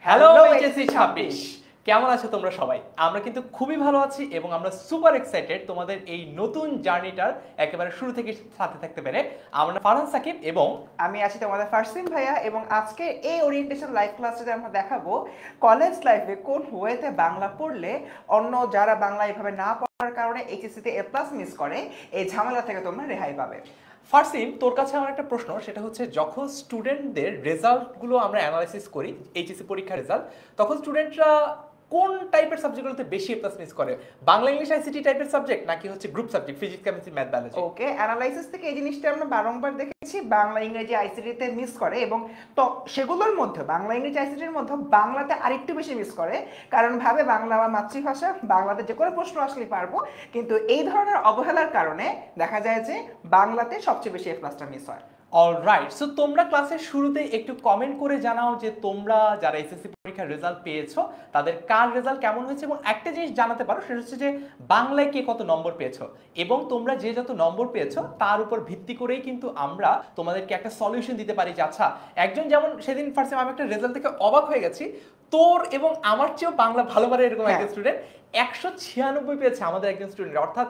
Hello HSC 26, কেমন আছো তোমরা সবাই? আমরা কিন্তু খুবই ভালো আছি এবং আমরা সুপার এক্সাইটেড তোমাদের এই নতুন জার্নিটার একেবারে শুরু থেকে সাথে থাকতে পেরে। আমরা ফারহান সাকিব এবং আমি আছি তোমাদের ফারসিন ভাইয়া, এবং আজকে এই ওরিয়েন্টেশন লাইভ ক্লাসে আমরা দেখাবো কলেজ লাইফে কোন ওয়েতে বাংলা পড়লে অন্য যারা বাংলা এভাবে না পড়ার কারণে এইচএসসিতে এ প্লাস মিস করে এই ঝামেলা থেকে তোমরা রেহাই পাবে। ফারসিন, তোর কাছে আমার একটা প্রশ্ন, সেটা হচ্ছে যখন স্টুডেন্টদের রেজাল্টগুলো আমরা অ্যানালাইসিস করি, এইচএসসি পরীক্ষার রেজাল্ট, তখন স্টুডেন্টরা কোন টাইপের সাবজেক্টগুলোতে বেশি এ প্লাস মিস করে? বাংলা, ইংলিশ, আইসিটি টাইপের সাবজেক্ট নাকি হচ্ছে group subject physics, chemistry, math, biology? Okay, analysis থেকে এই জিনিসটা আমরা বারংবার দেখেছি, বাংলা, ইংরেজি, আইসিটিতে মিস করে, এবং তো সেগুলোর মধ্যে বাংলা, ইংরেজি, আইসিটির মধ্যে বাংলাতে আরেকটু বেশি মিস করে, কারণ ভাবে বাংলা আমার মাতৃভাষা, বাংলাতে যে কোনো প্রশ্ন আসলে পারবো, কিন্তু এই ধরনের অবহেলার কারণে দেখা যায় যে বাংলাতে সবচেয়ে বেশি এ প্লাসটা মিস হয়। অলরাইট, সো তোমরা ক্লাসের শুরুতে একটু কমেন্ট করে জানাও যে তোমরা যারা এসএসসি পরীক্ষার রেজাল্ট পেয়েছো তাদের কার রেজাল্ট কেমন হয়েছে, এবং একটা জিনিস জানাতে পারো, সেটা হচ্ছে যে বাংলায় কে কত নম্বর পেয়েছো, এবং তোমরা যে যত নম্বর পেয়েছো তার উপর ভিত্তি করেই কিন্তু আমরা তোমাদেরকে একটা সলিউশন দিতে পারি যে আচ্ছা, একজন যেমন সেদিন ফার্স্ট আমি একটা রেজাল্ট থেকে অবাক হয়ে গেছি, তোর এবং আমার চেয়েও বাংলা ভালো পারে এরকম একজন স্টুডেন্ট 196 পেয়েছে আমাদের একজন স্টুডেন্ট, অর্থাৎ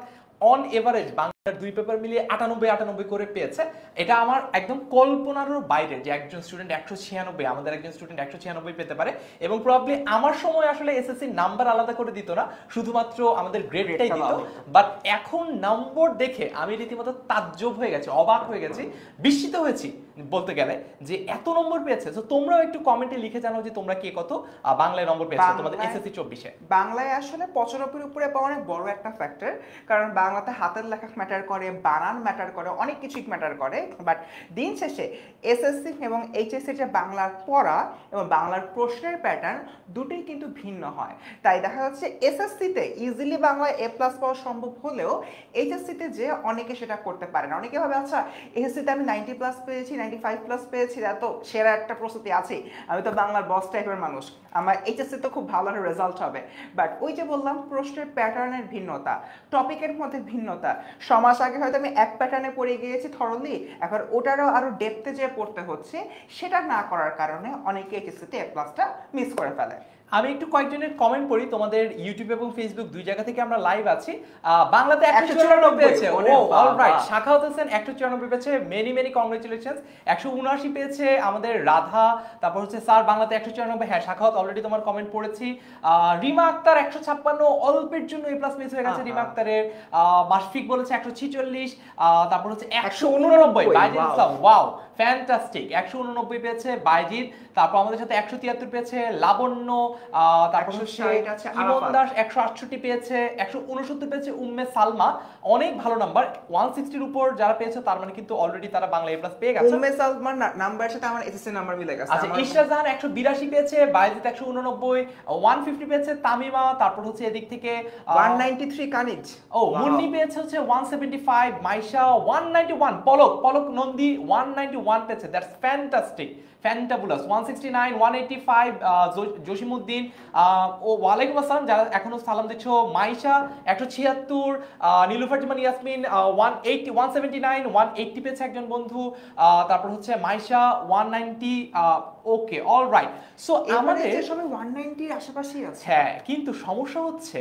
অন এভারেজ বাংলার দুই পেপার মিলিয়ে 98 করে পেয়েছে। এটা আমার একদম কল্পনারও বাইরে যে একজন স্টুডেন্ট 196, আমাদের একজন স্টুডেন্ট 196 পেতে পারে, এবং প্রবাবলি আমার সময় আসলে এসএসসি নাম্বার আলাদা করে দিত না, শুধুমাত্র আমাদের গ্রেডটাই দিত। বাট এখন নম্বর দেখে আমি রীতিমতো তাজ্জব হয়ে গেছি, অবাক হয়ে গেছি, বিস্মিত হয়েছি বলতে গেলে যে এত নম্বর পেয়েছে। তো তোমরাও একটু কমেন্টে লিখে জানাও যে তোমরা কে কত বাংলায় নম্বর পেয়েছো তোমাদের এসএসসি 24-এ। বাংলায় আসলে 95 উপরে পাওয়া অনেক বড় একটা ফ্যাক্টর, কারণ বাংলাতে হাতের লেখা ম্যাটার করে, বানান ম্যাটার করে, অনেক কিছুই ম্যাটার করে। বাট দিন শেষে এসএসসি এবং এইচএসসি যে বাংলার পড়া এবং বাংলার প্রশ্নের প্যাটার্ন দুটোই কিন্তু ভিন্ন হয়। তাই দেখা যাচ্ছে এসএসসিতে ইজিলি বাংলায় এ প্লাস পাওয়া সম্ভব হলেও এইচএসসিতে যে অনেকে সেটা করতে পারে না। অনেকে ভাবে আচ্ছা, এসএসসিতে আমি 90 প্লাস পেয়েছি, 95 প্লাস পেয়েছি, এত সেরা একটা প্রস্তুতি আছে, আমি তো বাংলার বস টাইপের মানুষ, আমার এইচএসসি তো খুব ভালো রেজাল্ট হবে। বাট ওই যে বললাম, প্রশ্নের প্যাটার্নের ভিন্নতা, টপিকের মধ্যে ভিন্নতা, সমাজ আগে হয়তো আমি এক প্যাটার্নে পড়ে গিয়েছি থরলি, এখন ওটারও আরো ডেপথে যে পড়তে হচ্ছে, সেটা না করার কারণে অনেকে এইচএসসিতে এ প্লাসটা মিস করে ফেলে। আমি একটু কয়েকজনের কমেন্ট পড়ি, তোমাদের ইউটিউব এবং ফেসবুক দুই জায়গা থেকে আমরা লাইভ আছি। বাংলাতে 194 পেয়েছে, ও অলরাইট, শাখাওয়াত হোসেন 194 পেয়েছে, মেনি মেনি কংগ্রেচুলেশনস। 179 পেয়েছে আমাদের রাধা, তারপর হচ্ছে স্যার বাংলাতে 194, হ্যাঁ শাখাওয়াত অলরেডি তোমার কমেন্ট পড়েছি। রিমা আক্তার 156, অল্পের জন্য এ প্লাস মিস হয়ে গেছে রিমা আক্তারের। মাশফিক বলেছে 146, তারপর হচ্ছে 189 বাইজিদ ইসলাম, ওয়াও ফ্যান্টাস্টিক, 189 পেয়েছে বাইজিদ। তারপর আমাদের সাথে 173 পেয়েছে লাবণ্য, তারপর হচ্ছে ইমন দাস 168 পেয়েছে, 169 পেয়েছে উম্মে সালমা, অনেক ভালো নাম্বার। 160 এর উপর যারা পেয়েছে তার মানে কিন্তু অলরেডি তারা বাংলা এ প্লাস পেয়ে গেছে। উম্মে সালমার নাম্বারের সাথে আমার এসএসসি নাম্বার মিলে গেছে। আচ্ছা, ইশরা জাহান 182 পেয়েছে, বাইজিদ 189, 150 পেয়েছে তামিমা, তারপর হচ্ছে এদিক থেকে 193 কানিজ, ও মুন্নি পেয়েছে হচ্ছে 175, মাইশা 191, পলক নন্দী 191 পেয়েছে, দ্যাটস ফ্যান্টাস্টিক, ফ্যান্টাবুলাস। 169, 185 জসিমউদ্দিন, ও ওয়ালাইকুম আসসালাম যারা এখনো সালাম দিচ্ছ, মাইশা 176, নীলুফার জামান ইয়াসমিন 180, 179, 180 পেয়েছে একজন বন্ধু, তারপর হচ্ছে মাইশা 190। ওকে, অলরাইট, সো আমাদের সবাই 190 এর আশেপাশেই আছে। হ্যাঁ, কিন্তু সমস্যা হচ্ছে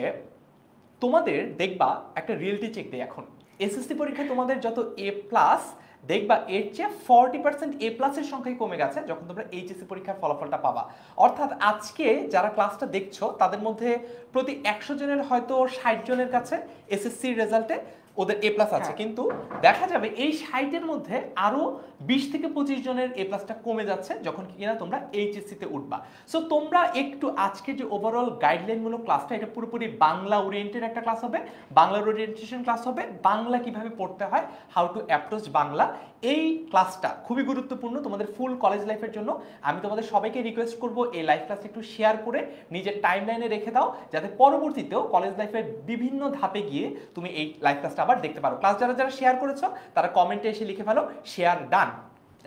তোমাদের দেখবা একটা রিয়েলিটি চেক দেই, এখন এসএসসি পরীক্ষায় তোমাদের যত এ প্লাস দেখবা এর চেয়ে 40% এ প্লাসের সংখ্যাই কমে গেছে যখন তোমরা এইচএসসি পরীক্ষার ফলাফলটা পাবা। অর্থাৎ আজকে যারা ক্লাসটা দেখছো তাদের মধ্যে প্রতি 100 জনের হয়তো 60 জনের কাছে এসএসসির রেজাল্টে ওদের এ প্লাস আছে, কিন্তু দেখা যাবে এই 60-এর মধ্যে আরো 20 থেকে 25 জনের এ প্লাসটা কমে যাচ্ছে যখন কিনা তোমরা এইচএসসি তে উঠবা। সো তোমরা একটু আজকে যে ওভারঅল গাইডলাইনমূলক ক্লাসটা, এটা পুরোপুরি বাংলা ওরিয়েন্টেড একটা ক্লাস হবে, বাংলার ওরিয়েন্টেশন ক্লাস হবে, বাংলা কিভাবে পড়তে হয়, হাউ টু অ্যাপ্রোচ বাংলা, এই ক্লাসটা খুবই গুরুত্বপূর্ণ তোমাদের ফুল কলেজ লাইফের জন্য। আমি তোমাদের সবাইকে রিকোয়েস্ট করব এই লাইভ ক্লাসটা একটু শেয়ার করে নিজের টাইমলাইনে রেখে দাও, যাতে পরবর্তীতেও কলেজ লাইফের বিভিন্ন ধাপে গিয়ে তুমি এই লাইভ ক্লাসটা আবার দেখতে পারো। ক্লাস যারা যারা শেয়ার করেছো তারা কমেন্টে এসে লিখে ফেলো শেয়ার ডান।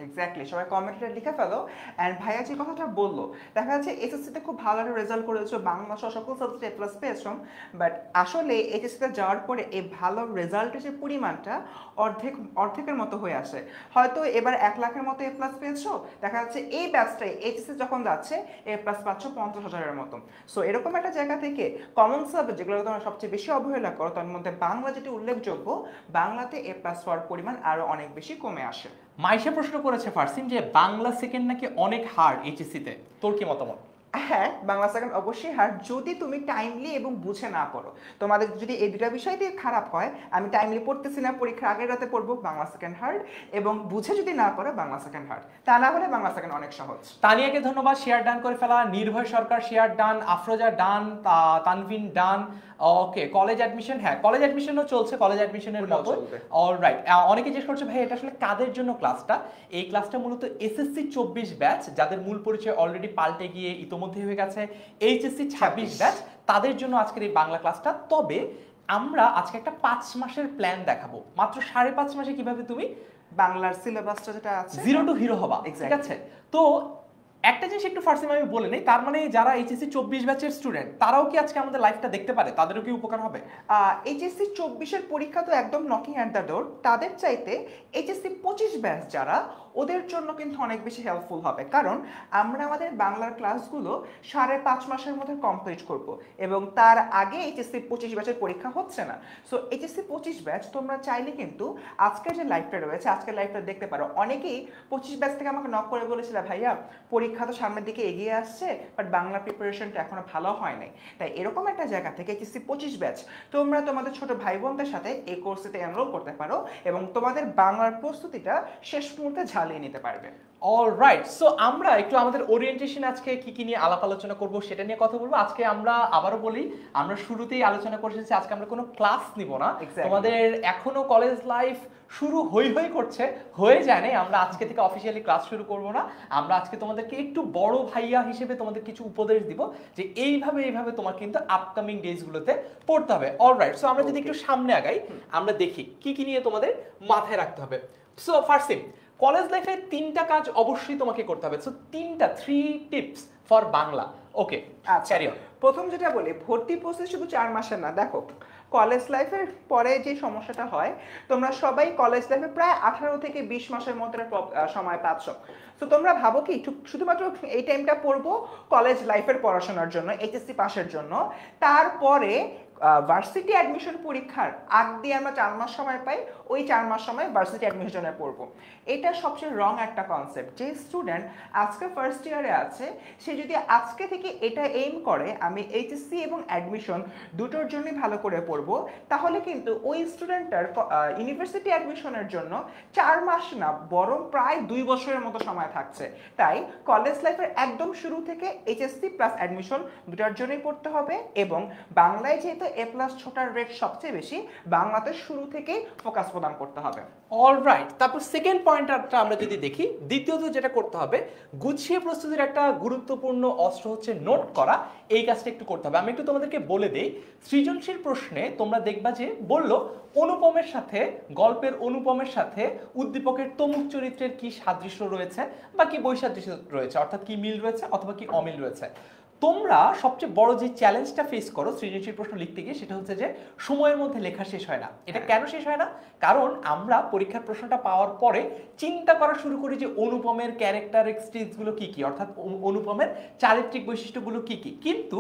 এক্স্যাক্টলি, সবাই কমেন্টে লিখে ফেলো। অ্যান্ড ভাইয়া যে কথাটা বললো, দেখা যাচ্ছে এসএসসিতে খুব ভালো একটা রেজাল্ট করেছো, বাংলা সহ সকল সাবজেক্টে এ প্লাস পেয়েছো, বাট আসলে এইচএসসিতে যাওয়ার পরে এই ভালো রেজাল্টের যে পরিমাণটা অর্ধেকের মতো হয়ে আসে। হয়তো এবার 1,00,000-এর মতো এ প্লাস পেয়েছো, দেখা যাচ্ছে এই ব্যাচটাই এইচএসসি যখন যাচ্ছে এ প্লাস পাচ্ছ 50,000-এর মতো। সো এরকম একটা জায়গা থেকে কমন সাবজেক্ট যেগুলো তোমরা সবচেয়ে বেশি অবহেলা করো, তার মধ্যে বাংলা যেটি উল্লেখযোগ্য, বাংলাতে এ প্লাস হওয়ার পরিমাণ আরও অনেক বেশি কমে আসে। মাইশা প্রশ্ন করেছে ফারসিন যে বাংলা সেকেন্ড নাকি অনেক হার্ড এইচএসসি তে, তোর কি মতামত? হ্যাঁ, বাংলা সেকেন্ড অবশ্যই হার্ড যদি তুমি টাইমলি এবং বুঝে না পড়ো। তোমাদের যদি এই দুটা বিষয় দিয়ে খারাপ হয়, আমি টাইমলি পড়তেছি না, পরীক্ষার আগের রাতে পড়বো, বাংলা সেকেন্ড হার্ড, এবং বুঝে যদি না পড়ো বাংলা সেকেন্ড হার্ড, তা না হলে বাংলা সেকেন্ড অনেক সহজ। তানিয়াকে ধন্যবাদ, শেয়ার ডান করে ফেলা। নির্ভয় সরকার শেয়ার ডান, আফরোজা ডান, তানভিন ডান। ওকে, কলেজ অ্যাডমিশন, হ্যাঁ কলেজ অ্যাডমিশনও চলছে, কলেজ অ্যাডমিশনের মতো। অলরাইট, অনেকে জিজ্ঞেস করছে ভাই এটা আসলে কাদের জন্য ক্লাসটা? এই ক্লাসটা মূলত এসএসসি 24 ব্যাচ, যাদের মূল পরিচয় অলরেডি পাল্টে গিয়ে ইতোমধ্যে হয়ে গেছে এইচএসসি 26 ব্যাচ, তাদের জন্য আজকের এই বাংলা ক্লাসটা। তবে আমরা আজকে একটা 5 মাসের প্ল্যান দেখাবো। মাত্র 5.5 মাসে কিভাবে তুমি বাংলার সিলেবাসটা যেটা আছে জিরো টু হিরো হবা, ঠিক আছে? তো একটা জিনিস একটু ফার্স্ট আমি বলে নেই, তার মানে যারা এইচএসসি 24 ব্যাচের স্টুডেন্ট তারাও কি আজকে আমাদের লাইফটা দেখতে পারে? তাদেরও কি উপকার হবে? এইচএসসি 24-এর পরীক্ষা তো একদম নকিং অ্যাট দ্য ডোর, তাদের চাইতে এইচএসসি 25 ব্যাচ যারা, ওদের জন্য কিন্তু অনেক বেশি হেল্পফুল হবে। কারণ আমরা আমাদের বাংলার ক্লাসগুলো 5.5 মাসের মধ্যে কমপ্লিট করব, এবং তার আগে এইচএসসি 25 ব্যাচের পরীক্ষা হচ্ছে না। সো এইচএসসি 25 ব্যাচ তোমরা চাইলে কিন্তু আজকের যে লাইভটা রয়েছে, আজকের লাইভটা দেখতে পারো। অনেকেই 25 ব্যাচ থেকে আমাকে নক করে বলেছিল ভাইয়া পরীক্ষা তো সামনের দিকে এগিয়ে আসছে, বাট বাংলা প্রিপারেশনটা এখনো ভালো হয় নাই। তাই এরকম একটা জায়গা থেকে এইচএসসি 25 ব্যাচ তোমরা তোমাদের ছোট ভাই বোনদের সাথে এই কোর্সটিতে এনরোল করতে পারো, এবং তোমাদের বাংলার প্রস্তুতিটা শেষ মুহূর্তে ঝালিয়ে নিতে পারবে। অলরাইট, সো আমরা একটু আমাদের ওরিয়েন্টেশন আজকে কি কি নিয়ে আলাপ আলোচনা করব সেটা নিয়ে কথা বলবো। আজকে আমরা আবারও বলি, আমরা শুরুতেই আলোচনা করেছি আজকে আমরা কোনো ক্লাস নিব না। তোমাদের এখনো কলেজ লাইফ শুরু হই করছে, হয়ে যায় নাই, আমরা আজকে থেকে অফিসিয়ালি ক্লাস শুরু করব না। আমরা আজকে তোমাদেরকে একটু বড় ভাইয়া হিসেবে তোমাদের কিছু উপদেশ দিব যে এইভাবে তোমার কিন্তু আপকামিং ডেজগুলোতে পড়তে হবে। অলরাইট, সো আমরা যদি একটু সামনে আগাই, আমরা দেখি কি কি নিয়ে তোমাদের মাথায় রাখতে হবে। সো ফার্স্ট থিং, কলেজ লাইফে 3টা কাজ অবশ্যই তোমাকে করতে হবে। So 3 tips for Bangla. Okay, আচ্ছা, প্রথম যেটা বলি, ভর্তি প্রসেস শুধু 4 মাসের না। দেখো কলেজ লাইফের পরে যে সমস্যাটা হয়, তোমরা সবাই কলেজ লাইফে প্রায় 18 থেকে 20 মাসের মতো সময় পাচ্ছ। তো তোমরা ভাবো কি শুধুমাত্র এই টাইমটা পড়বো কলেজ লাইফের পড়াশোনার জন্য, এইচএসসি পাসের জন্য, তারপরে ভার্সিটি অ্যাডমিশন পরীক্ষার আগ দিয়ে আমরা 4 মাস সময় পাই, ওই 4 মাস সময় ভার্সিটি অ্যাডমিশনে পড়বো। এটা সবচেয়ে রং একটা কনসেপ্ট। যে স্টুডেন্ট আজকে ফার্স্ট ইয়ারে আছে, সে যদি আজকে থেকে এটা এইম করে আমি এইচএসসি এবং অ্যাডমিশন দুটোর জন্যই ভালো করে পড়বো, তাহলে কিন্তু ওই স্টুডেন্টটার ইউনিভার্সিটি অ্যাডমিশনের জন্য 4 মাস না, বরং প্রায় 2 বছরের মতো সময় থাকছে। তাই কলেজ লাইফের একদম শুরু থেকে এইচএসসি প্লাস অ্যাডমিশন দুটার জন্যই পড়তে হবে, এবং বাংলায় যেহেতু এ প্লাস ছোটার রেট সবচেয়ে বেশি, বাংলাতে শুরু থেকেই ফোকাস প্রদান করতে হবে। অলরাইট, তারপর সেকেন্ড পয়েন্টটা আমরা যদি দেখি, দ্বিতীয়ত যেটা করতে হবে, গুছিয়ে প্রস্তুতির একটা গুরুত্বপূর্ণ অস্ত্র হচ্ছে নোট করা। এই কাজটা একটু করতে হবে। আমি একটু তোমাদেরকে বলে দেই, সৃজনশীল প্রশ্নে তোমরা দেখবা যে বললো অনুপমের সাথে, গল্পের অনুপমের সাথে উদ্দীপকের তমুক চরিত্রের কি সাদৃশ্য রয়েছে বা কি বৈসাদৃশ্য রয়েছে, অর্থাৎ কি মিল রয়েছে অথবা কি অমিল রয়েছে। তোমরা সবচেয়ে বড় যে চ্যালেঞ্জটা ফেস করো সৃজনশীল প্রশ্ন লিখতে গিয়ে, সেটা হচ্ছে যে সময়ের মধ্যে লেখা শেষ হয় না। এটা কেন শেষ হয় না? কারণ আমরা পরীক্ষার প্রশ্নটা পাওয়ার পরে চিন্তা করা শুরু করি যে অনুপমের ক্যারেক্টারিস্টিক্সগুলো কি কি, অর্থাৎ অনুপমের চারিত্রিক বৈশিষ্ট্যগুলো কি কি। কিন্তু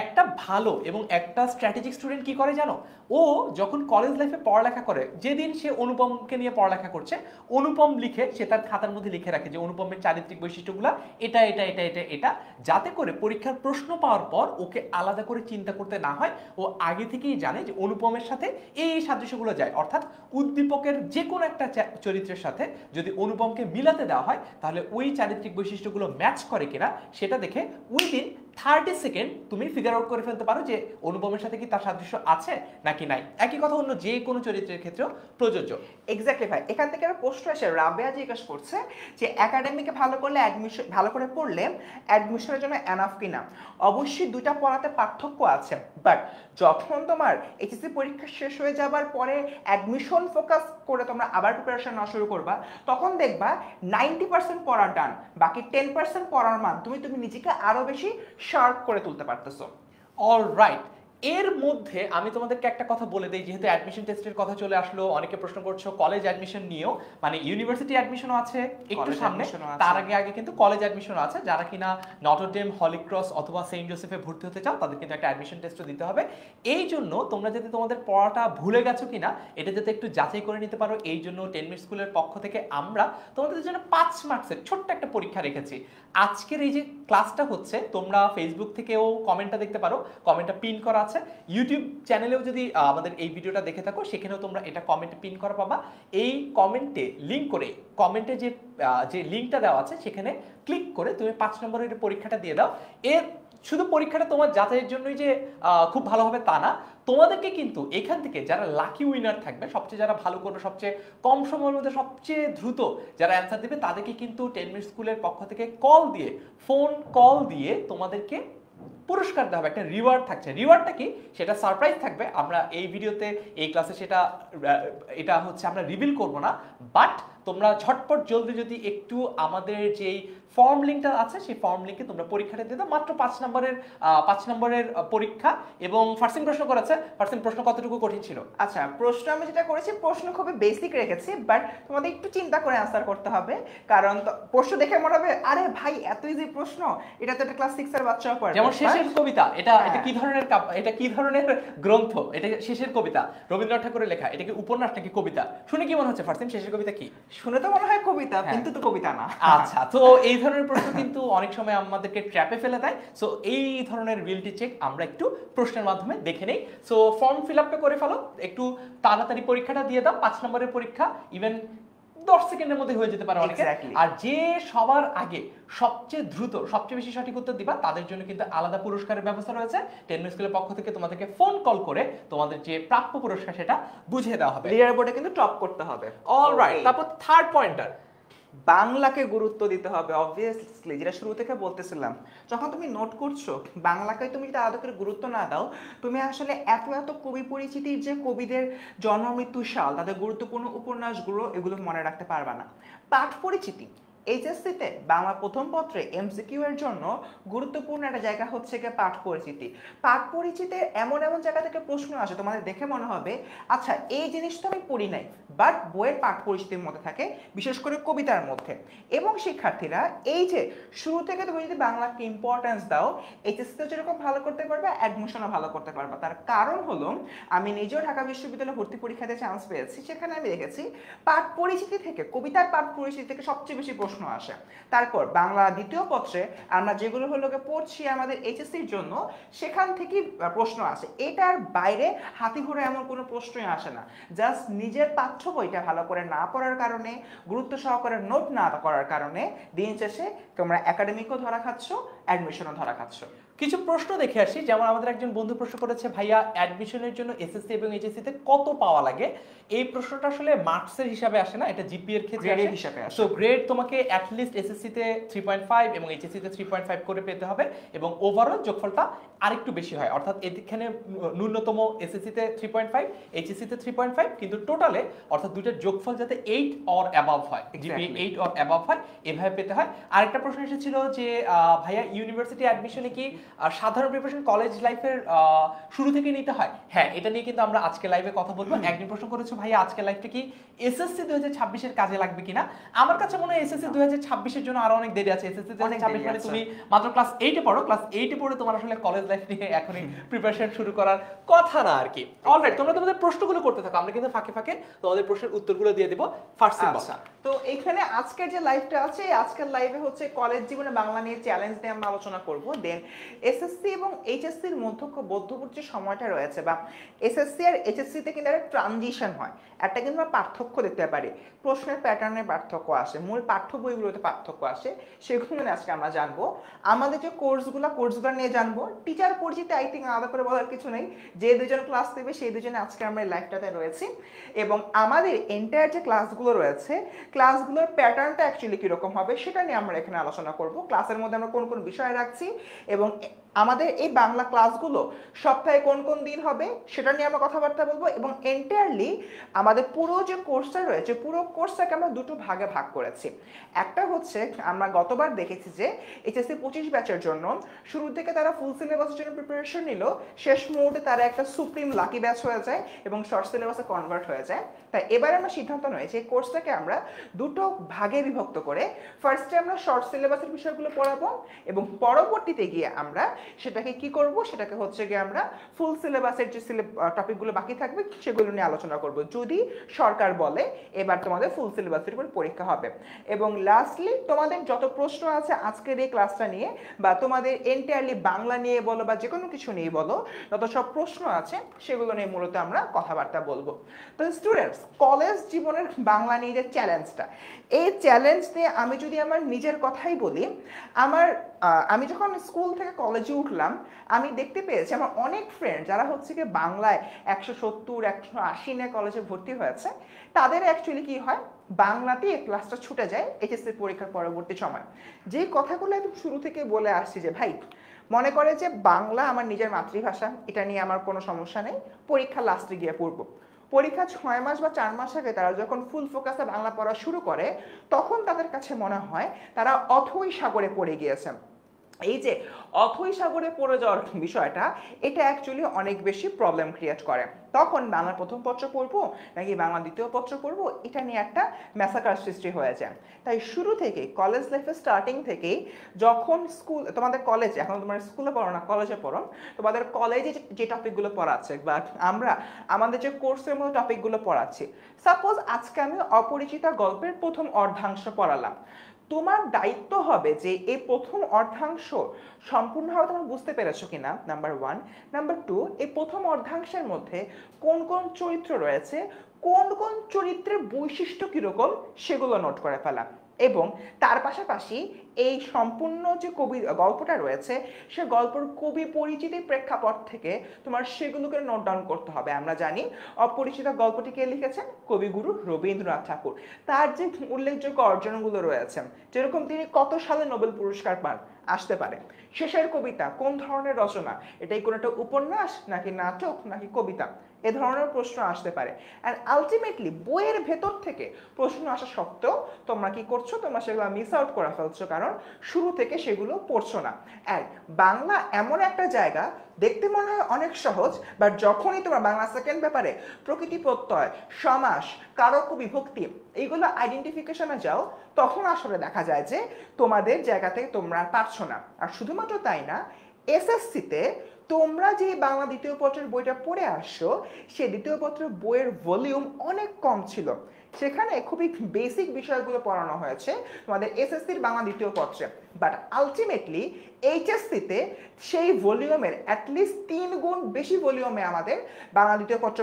একটা ভালো এবং একটা স্ট্র্যাটেজিক স্টুডেন্ট কি করে জানো, ও যখন কলেজ লাইফে পড়ালেখা করে, যেদিন সে অনুপমকে নিয়ে পড়ালেখা করছে, অনুপম লিখে সে তার খাতার মধ্যে লিখে রাখে যে অনুপমের চারিত্রিক বৈশিষ্ট্যগুলো এটা এটা এটা এটা এটা, যাতে করে পরীক্ষার প্রশ্ন পাওয়ার পর ওকে আলাদা করে চিন্তা করতে না হয়। ও আগে থেকেই জানে যে অনুপমের সাথে এই সাদৃশ্যগুলো যায়, অর্থাৎ উদ্দীপকের যে কোনো একটা চরিত্রের সাথে যদি অনুপমকে মিলাতে দেওয়া হয়, তাহলে ওই চারিত্রিক বৈশিষ্ট্যগুলো ম্যাচ করে কিনা সেটা দেখে ওই দিন 30 সেকেন্ড তুমি ফিগার আউট করে ফেলতে পারো যে অনুপমের সাথে কি তার সাদৃশ্য আছে নাকি নাই। একই কথা অন্য যে কোনো চরিত্রের ক্ষেত্রেও প্রযোজ্য। এক্স্যাক্টলি ভাই, এখান থেকে একটা প্রশ্ন আসে, রাবেয়া জিজ্ঞেস করছে যে একাডেমিকে ভালো করলে অ্যাডমিশন, ভালো করে পড়লে অ্যাডমিশনের জন্য এনাফ কিনা। অবশ্যই দুইটা পড়াতে পার্থক্য আছে, বাট যখন তোমার এইচএসসি পরীক্ষা শেষ হয়ে যাবার পরে অ্যাডমিশন ফোকাস করে তোমরা আবার প্রিপারেশন নেওয়া শুরু করবা, তখন দেখবা 90% পড়া ডান, বাকি 10% পড়ার মাধ্যমে তুমি নিজেকে আরো বেশি শার্প করে তুলতে পারতেছো। অলরাইট, এর মধ্যে আমি তোমাদেরকে একটা কথা বলে দিই, যেহেতু অ্যাডমিশন টেস্টের কথা চলে আসলো, অনেকে প্রশ্ন করছো কলেজ অ্যাডমিশন নিয়েও, মানে ইউনিভার্সিটি অ্যাডমিশনও আছে একটু সামনে, তার আগে কিন্তু কলেজ অ্যাডমিশনও আছে। যারা কিনা নটরডেম, হলি ক্রস অথবা সেন্ট জোসেফে ভর্তি হতে চাও তাদের কিন্তু একটা অ্যাডমিশন টেস্টও দিতে হবে। এই জন্য তোমরা যদি তোমাদের পড়াটা ভুলে গেছো কিনা এটা যাতে একটু যাচাই করে নিতে পারো, এই জন্য 10 মিনিট স্কুলের পক্ষ থেকে আমরা তোমাদের জন্য 5 মার্কসের ছোট্ট একটা পরীক্ষা রেখেছি। আজকের এই যে ক্লাসটা হচ্ছে, তোমরা ফেসবুক থেকেও কমেন্টটা দেখতে পারো, কমেন্টটা পিন করা আছে। ইউটিউব চ্যানেলেও যদি আমাদের এই ভিডিওটা দেখে থাকো সেখানেও তোমরা এটা কমেন্টে পিন করা পাবা। এই কমেন্টে লিংক করে, কমেন্টে যে লিংকটা দেওয়া আছে সেখানে ক্লিক করে তুমি 5 নম্বরের পরীক্ষাটা দিয়ে দাও। এর শুধু পরীক্ষাটা তোমার যাচাইয়ের জন্যই যে খুব ভালো হবে তা না, তোমাদেরকে কিন্তু এখান থেকে যারা লাকি উইনার থাকবে, সবচেয়ে যারা ভালো করবে, সবচেয়ে কম সময়ের মধ্যে সবচেয়ে দ্রুত যারা অ্যান্সার দেবে, তাদেরকে কিন্তু 10 মিনিট স্কুলের পক্ষ থেকে ফোন কল দিয়ে তোমাদেরকে পুরস্কার দেওয়া হবে, একটা রিওয়ার্ড থাকছে। রিওয়ার্ডটা কি সেটা সারপ্রাইজ থাকবে, আমরা এই ভিডিওতে এই ক্লাসে সেটা এটা হচ্ছে আমরা রিভিল করব না, বাট তোমরা ঝটপট জলদি যদি একটু আমাদের যেই ফর্ম লিঙ্কটা আছে সেই ফর্ম লিঙ্কে তোমরা পরীক্ষাটা দিয়ে দাও। মাত্র 5 নম্বরের পরীক্ষা, এবং ফার্স্ট প্রশ্ন করেছে। ফার্স্ট প্রশ্ন কতটুকু কঠিন ছিল? আচ্ছা, প্রশ্ন আমি যেটা করেছি, প্রশ্ন খুবই বেসিক রেখেছি, বাট তোমাদের একটু চিন্তা করে আনসার করতে হবে, কারণ প্রশ্ন দেখে মনে হবে আরে ভাই এত ইজি প্রশ্ন, এটা তো একটা ক্লাস 6 এর বাচ্চাও পারবে। যেমন শেষের কবিতা, এটা কি ধরনের গ্রন্থ? এটা শেষের কবিতা, রবীন্দ্রনাথ ঠাকুরের লেখা। এটা কি উপন্যাস নাকি কবিতা? শুনে কি মনে হচ্ছে ফার্স্ট শেষের কবিতা কি? শুনে তো মনে হয় কবিতা, কিন্তু তো কবিতা না। আচ্ছা, তো এই ধরনের প্রশ্ন কিন্তু অনেক সময় আমাদেরকে ট্র্যাপে ফেলে দেয়। সো এই ধরনের রিয়েলিটি চেক আমরা একটু প্রশ্নের মাধ্যমে দেখে নেই। সো ফর্ম ফিল আপটা করে ফেলো, একটু তাড়াতাড়ি পরীক্ষাটা দিয়ে দাও। 5 নম্বরের পরীক্ষা ইভেন 10 সেকেন্ডের মধ্যে হয়ে যেতে পারে অনেকে। আর যে সবার আগে সবচেয়ে দ্রুত সবচেয়ে বেশি সঠিক উত্তর দিবা তাদের জন্য কিন্তু আলাদা পুরস্কারের ব্যবস্থা রয়েছে। 10 মিনিট স্কুলের পক্ষ থেকে তোমাদেরকে ফোন কল করে তোমাদের যে প্রাপ্য পুরস্কার সেটা বুঝিয়ে দেওয়া হবে। লিডার বোর্ডে কিন্তু টপ করতে হবে। অলরাইট, তারপর থার্ড পয়েন্টার, বাংলাকে গুরুত্ব দিতে হবে। অবভিয়াসলি যেটা শুরু থেকে বলতেছিলাম, যখন তুমি নোট করছো বাংলাকে তুমি যদি আলাদা করে গুরুত্ব না দাও, তুমি আসলে এত কবি পরিচিতির যে কবিদের জন্ম মৃত্যু সাল, তাদের গুরুত্বপূর্ণ উপন্যাসগুলো, এগুলো মনে রাখতে পারবা না। পাঠ পরিচিতি এইচএসসিতে বাংলা প্রথম পত্রে এমসিকিউ এর জন্য গুরুত্বপূর্ণ একটা জায়গা হচ্ছে গিয়ে পাঠ পরিচিতি। পাঠ পরিচিতির এমন জায়গা থেকে প্রশ্ন আসে তোমাদের দেখে মনে হবে আচ্ছা এই জিনিসটা আমি পড়ি নাই, বাট বইয়ের পাঠ পরিচিতির মধ্যে থাকে, বিশেষ করে কবিতার মধ্যে। এবং শিক্ষার্থীরা এই যে শুরু থেকে তুমি যদি বাংলাকে ইম্পর্টেন্স দাও, এইচএসসিতে যেরকম ভালো করতে পারবে, অ্যাডমিশনও ভালো করতে পারবে। তার কারণ হলো আমি নিজেও ঢাকা বিশ্ববিদ্যালয়ে ভর্তি পরীক্ষাতে চান্স পেয়েছি, সেখানে আমি দেখেছি পাঠ পরিচিতি থেকে, কবিতার পাঠ পরিচিতি থেকে সবচেয়ে বেশি প্রশ্ন আসে। তারপর বাংলা দ্বিতীয় পত্রে আমরা যেগুলো হলো পড়ছি আমাদের এইচএসসির জন্য, সেখান থেকেই প্রশ্ন আসে। এটার বাইরে হাতি ঘোড়া এমন কোনো প্রশ্নই আসে না। জাস্ট নিজের পাঠ্য বইটা ভালো করে না পড়ার কারণে, গুরুত্ব সহকারে নোট না করার কারণে দিন শেষে তোমরা একাডেমিকও ধরা খাচ্ছ, অ্যাডমিশনও ধরা খাচ্ছ। কিছু প্রশ্ন দেখে আসি। যেমন আমাদের একজন বন্ধু প্রশ্ন করেছে, ভাইয়া অ্যাডমিশনের জন্য এসএসসি এবং এইচএসসি তে কত পাওয়া লাগে? এই প্রশ্নটা আসলে মার্কসের হিসাবে আসে না, এটা জিপিএ এর ক্ষেত্রে গ্রেডের হিসাবে আসে। সো গ্রেড তোমাকে অ্যাট লিস্ট এসএসসি তে 3.5 এবং এইচএসসি তে 3.5 করে পেতে হবে, এবং ওভারঅল যোগফলটা আরেকটু বেশি হয়। অর্থাৎ এখানে ন্যূনতম এসএসসি তে 3.5, এইচএসসি তে 3.5, কিন্তু টোটালে অর্থাৎ দুইটার যোগফল যাতে 8 অর অ্যাবাভ হয়, জিপিএ 8 অর অ্যাবাভ হয়, এভাবে পেতে হয়। আরেকটা প্রশ্ন এসেছিল যে ভাইয়া ইউনিভার্সিটি অ্যাডমিশনে কি সাধারণ প্রিপারেশন কলেজ লাইফের শুরু থেকে নিতে হয়? হ্যাঁ, এটা নিয়ে কিন্তু আমরা আজকে লাইভে কথা বলবো। একজন প্রশ্ন করেছে, ভাইয়া আজকে লাইভটা কি এসএসসি 2026 এর কাজে লাগবে কিনা? আমার কাছে মনে হয় এসএসসি 2026 এর জন্য আরো অনেক দেরি আছে। এসএসসি 2026 মানে তুমি মাত্র ক্লাস 8 এ পড়ো, ক্লাস 8 এ পড়ে তোমার আসলে কলেজ লাইফ নিয়ে এখনই প্রিপারেশন শুরু করার কথা না আর কি। অলরাইট, তোমরা তোমাদের প্রশ্নগুলো করতে থাকো, আমরা কিন্তু ফাঁকে ফাঁকে তোমাদের প্রশ্নের উত্তরগুলো দিয়ে দেব ফার্স্ট সিম্বল। তো এখানে আজকের যে লাইভটা আছে, আজকের লাইভে হচ্ছে কলেজ জীবনে বাংলা নিয়ে চ্যালেঞ্জ নিয়ে আলোচনা করব। দেন এসএসসি এবং এইচএসসির মধ্যবর্তী যে সময়টা রয়েছে, বা এসএসসি আর এইচএসসিতে কিন্তু একটা ট্রানজিশন হয়, একটা কিন্তু আমরা পার্থক্য দেখতে পারি, প্রশ্নের প্যাটার্নের পার্থক্য আসে, মূল পাঠ্য বইগুলোতে পার্থক্য আসে, সেগুলো নিয়ে আজকে আমরা জানবো। আমাদের যে কোর্সগুলো নিয়ে জানবো। টিচার পরিচিতি আই থিঙ্ক আলাদা করে বলার কিছু নেই, যে দুজন ক্লাস দেবে সেই দুজনে আজকে আমরা এই লাইভটাতে রয়েছি। এবং আমাদের এন্টায়ার যে ক্লাসগুলো রয়েছে, ক্লাসগুলোর প্যাটার্নটা অ্যাকচুয়ালি কীরকম হবে সেটা নিয়ে আমরা এখানে আলোচনা করব। ক্লাসের মধ্যে আমরা কোন কোন বিষয় রাখছি, এবং আমাদের এই বাংলা ক্লাসগুলো সপ্তাহে কোন কোন দিন হবে সেটা নিয়ে আমরা কথাবার্তা বলবো। এবং এন্টায়ারলি আমাদের পুরো যে কোর্সটা রয়েছে, পুরো কোর্সটাকে আমরা দুটো ভাগে ভাগ করেছি। একটা হচ্ছে আমরা গতবার দেখেছি যে এইচএসসি 25 ব্যাচের জন্য শুরু থেকে তারা ফুল সিলেবাসের জন্য প্রিপারেশন নিল, শেষ মুহূর্তে তারা একটা সুপ্রিম লাকি ব্যাচ হয়ে যায় এবং শর্ট সিলেবাসে কনভার্ট হয়ে যায়। তাই এবারে আমরা সিদ্ধান্ত নিয়েছি এই কোর্সটাকে আমরা দুটো ভাগে বিভক্ত করে ফার্স্টে আমরা শর্ট সিলেবাসের বিষয়গুলো পড়াবো, এবং পরবর্তীতে গিয়ে আমরা সেটাকে কি করব, সেটাকে হচ্ছে গিয়ে আমরা ফুল সিলেবাসের যে টপিকগুলো বাকি থাকবে সেগুলো নিয়ে আলোচনা করব, যদি সরকার বলে এবার তোমাদের ফুল সিলেবাসের উপর পরীক্ষা হবে। এবং লাস্টলি তোমাদের যত প্রশ্ন আছে আজকের এই ক্লাসটা নিয়ে, বা তোমাদের এন্টায়ারলি বাংলা নিয়ে বলো বা যে কোনো কিছু নিয়ে বলো, যত সব প্রশ্ন আছে সেগুলো নিয়ে মূলত আমরা কথাবার্তা বলবো। তো স্টুডেন্টস, কলেজ জীবনের বাংলা নিয়ে যে চ্যালেঞ্জটা, এই চ্যালেঞ্জ নিয়ে আমি যদি আমার নিজের কথাই বলি, আমি যখন স্কুল থেকে কলেজে উঠলাম, আমি দেখতে পেয়েছি আমার অনেক ফ্রেন্ড যারা হচ্ছে কি বাংলায় 170 180 নিয়ে কলেজে ভর্তি হয়েছে, তাদের অ্যাকচুয়ালি কি হয়, বাংলাতে ক্লাসটা ছুটে যায় এইচএসসি পরীক্ষার পরবর্তী সময়। যে কথাগুলো একদম শুরু থেকে বলে আসছি যে ভাই, মনে করে যে বাংলা আমার নিজের মাতৃভাষা, এটা নিয়ে আমার কোনো সমস্যা নেই, পরীক্ষা লাস্টে গিয়ে পড়বো। পরীক্ষা 6 মাস বা 4 মাস আগে তারা যখন ফুল ফোকাসে বাংলা পড়া শুরু করে, তখন তাদের কাছে মনে হয় তারা অথৈ সাগরে পড়ে গিয়েছে। এই যে অথৈ সাগরে পড়ে যাওয়ার বিষয়টা, এটা অ্যাকচুয়ালি অনেক বেশি প্রবলেম ক্রিয়েট করে। তখন বাংলা প্রথম পত্র পড়বো নাকি বাংলা দ্বিতীয় পত্র পড়বো, এটা নিয়ে একটা ম্যাসাকার সৃষ্টি হয়ে যায়। তাই শুরু থেকে কলেজ লাইফের স্টার্টিং থেকেই, যখন তোমাদের কলেজে, এখন তোমরা স্কুলে পড়ো না কলেজে পড়ো, তোমাদের কলেজে যে টপিকগুলো পড়াচ্ছে বা আমরা আমাদের যে কোর্সের মধ্যে টপিকগুলো পড়াচ্ছি, সাপোজ আজকে আমি অপরিচিতা গল্পের প্রথম অর্ধাংশ পড়ালাম, তোমার দায়িত্ব হবে যে এই প্রথম অর্ধাংশ সম্পূর্ণভাবে তোমরা বুঝতে পেরেছো কিনা, নাম্বার 1। নাম্বার 2, এই প্রথম অর্ধাংশের মধ্যে কোন কোন চরিত্র রয়েছে, কোন কোন চরিত্রের বৈশিষ্ট্য কিরকম, সেগুলো নোট করে ফেলা। এবং তার পাশাপাশি এই সম্পূর্ণ যে গল্পটা রয়েছে, সে গল্পের কবি পরিচিতির প্রেক্ষাপট থেকে তোমার সেগুলোকে নোট ডাউন করতে হবে। আমরা জানি অপরিচিত গল্পটি কে লিখেছেন, কবিগুরু রবীন্দ্রনাথ ঠাকুর। তার যে উল্লেখযোগ্য অর্জনগুলো রয়েছে, যেরকম তিনি কত সালে নোবেল পুরস্কার পান, আসতে পারে। শেষের কবিতা কোন ধরনের রচনা, এটাই কোনো একটা উপন্যাস নাকি নাটক নাকি কবিতা, এ ধরনের প্রশ্ন আসতে পারে। অ্যান্ড আলটিমেটলি বইয়ের ভেতর থেকে প্রশ্ন আসা সত্ত্বেও তোমরা কি করছো, তোমরা সেগুলো মিস আউট করে ফেলছো, কারণ শুরু থেকে সেগুলো পড়ছো না। অ্যান্ড বাংলা এমন একটা জায়গা, দেখতে মনে হয় অনেক সহজ, বাট যখনই তোমরা বাংলা সেকেন্ড পেপারে প্রকৃতি প্রত্যয়, সমাস, কারক বিভক্তি এইগুলো আইডেন্টিফিকেশনে যাও, তখন আসলে দেখা যায় যে তোমাদের জায়গা থেকে তোমরা পারছো না। আর শুধুমাত্র তাই না, এসএসসিতে তোমরা যে বাংলা দ্বিতীয় পত্রের বইটা পড়ে আসছো, সেই দ্বিতীয় পত্রের বইয়ের ভলিউম অনেক কম ছিল। সেখানে খুবই বেসিক বিষয়গুলো পড়ানো হয়েছে তোমাদের এসএসসির বাংলা দ্বিতীয় পত্রে, বাট আলটিমেটলি এইচএসসিতে সেই ভলিউমের অ্যাটলিস্ট 3 গুণ বেশি ভলিউমে আমাদের বাংলা দ্বিতীয় পত্র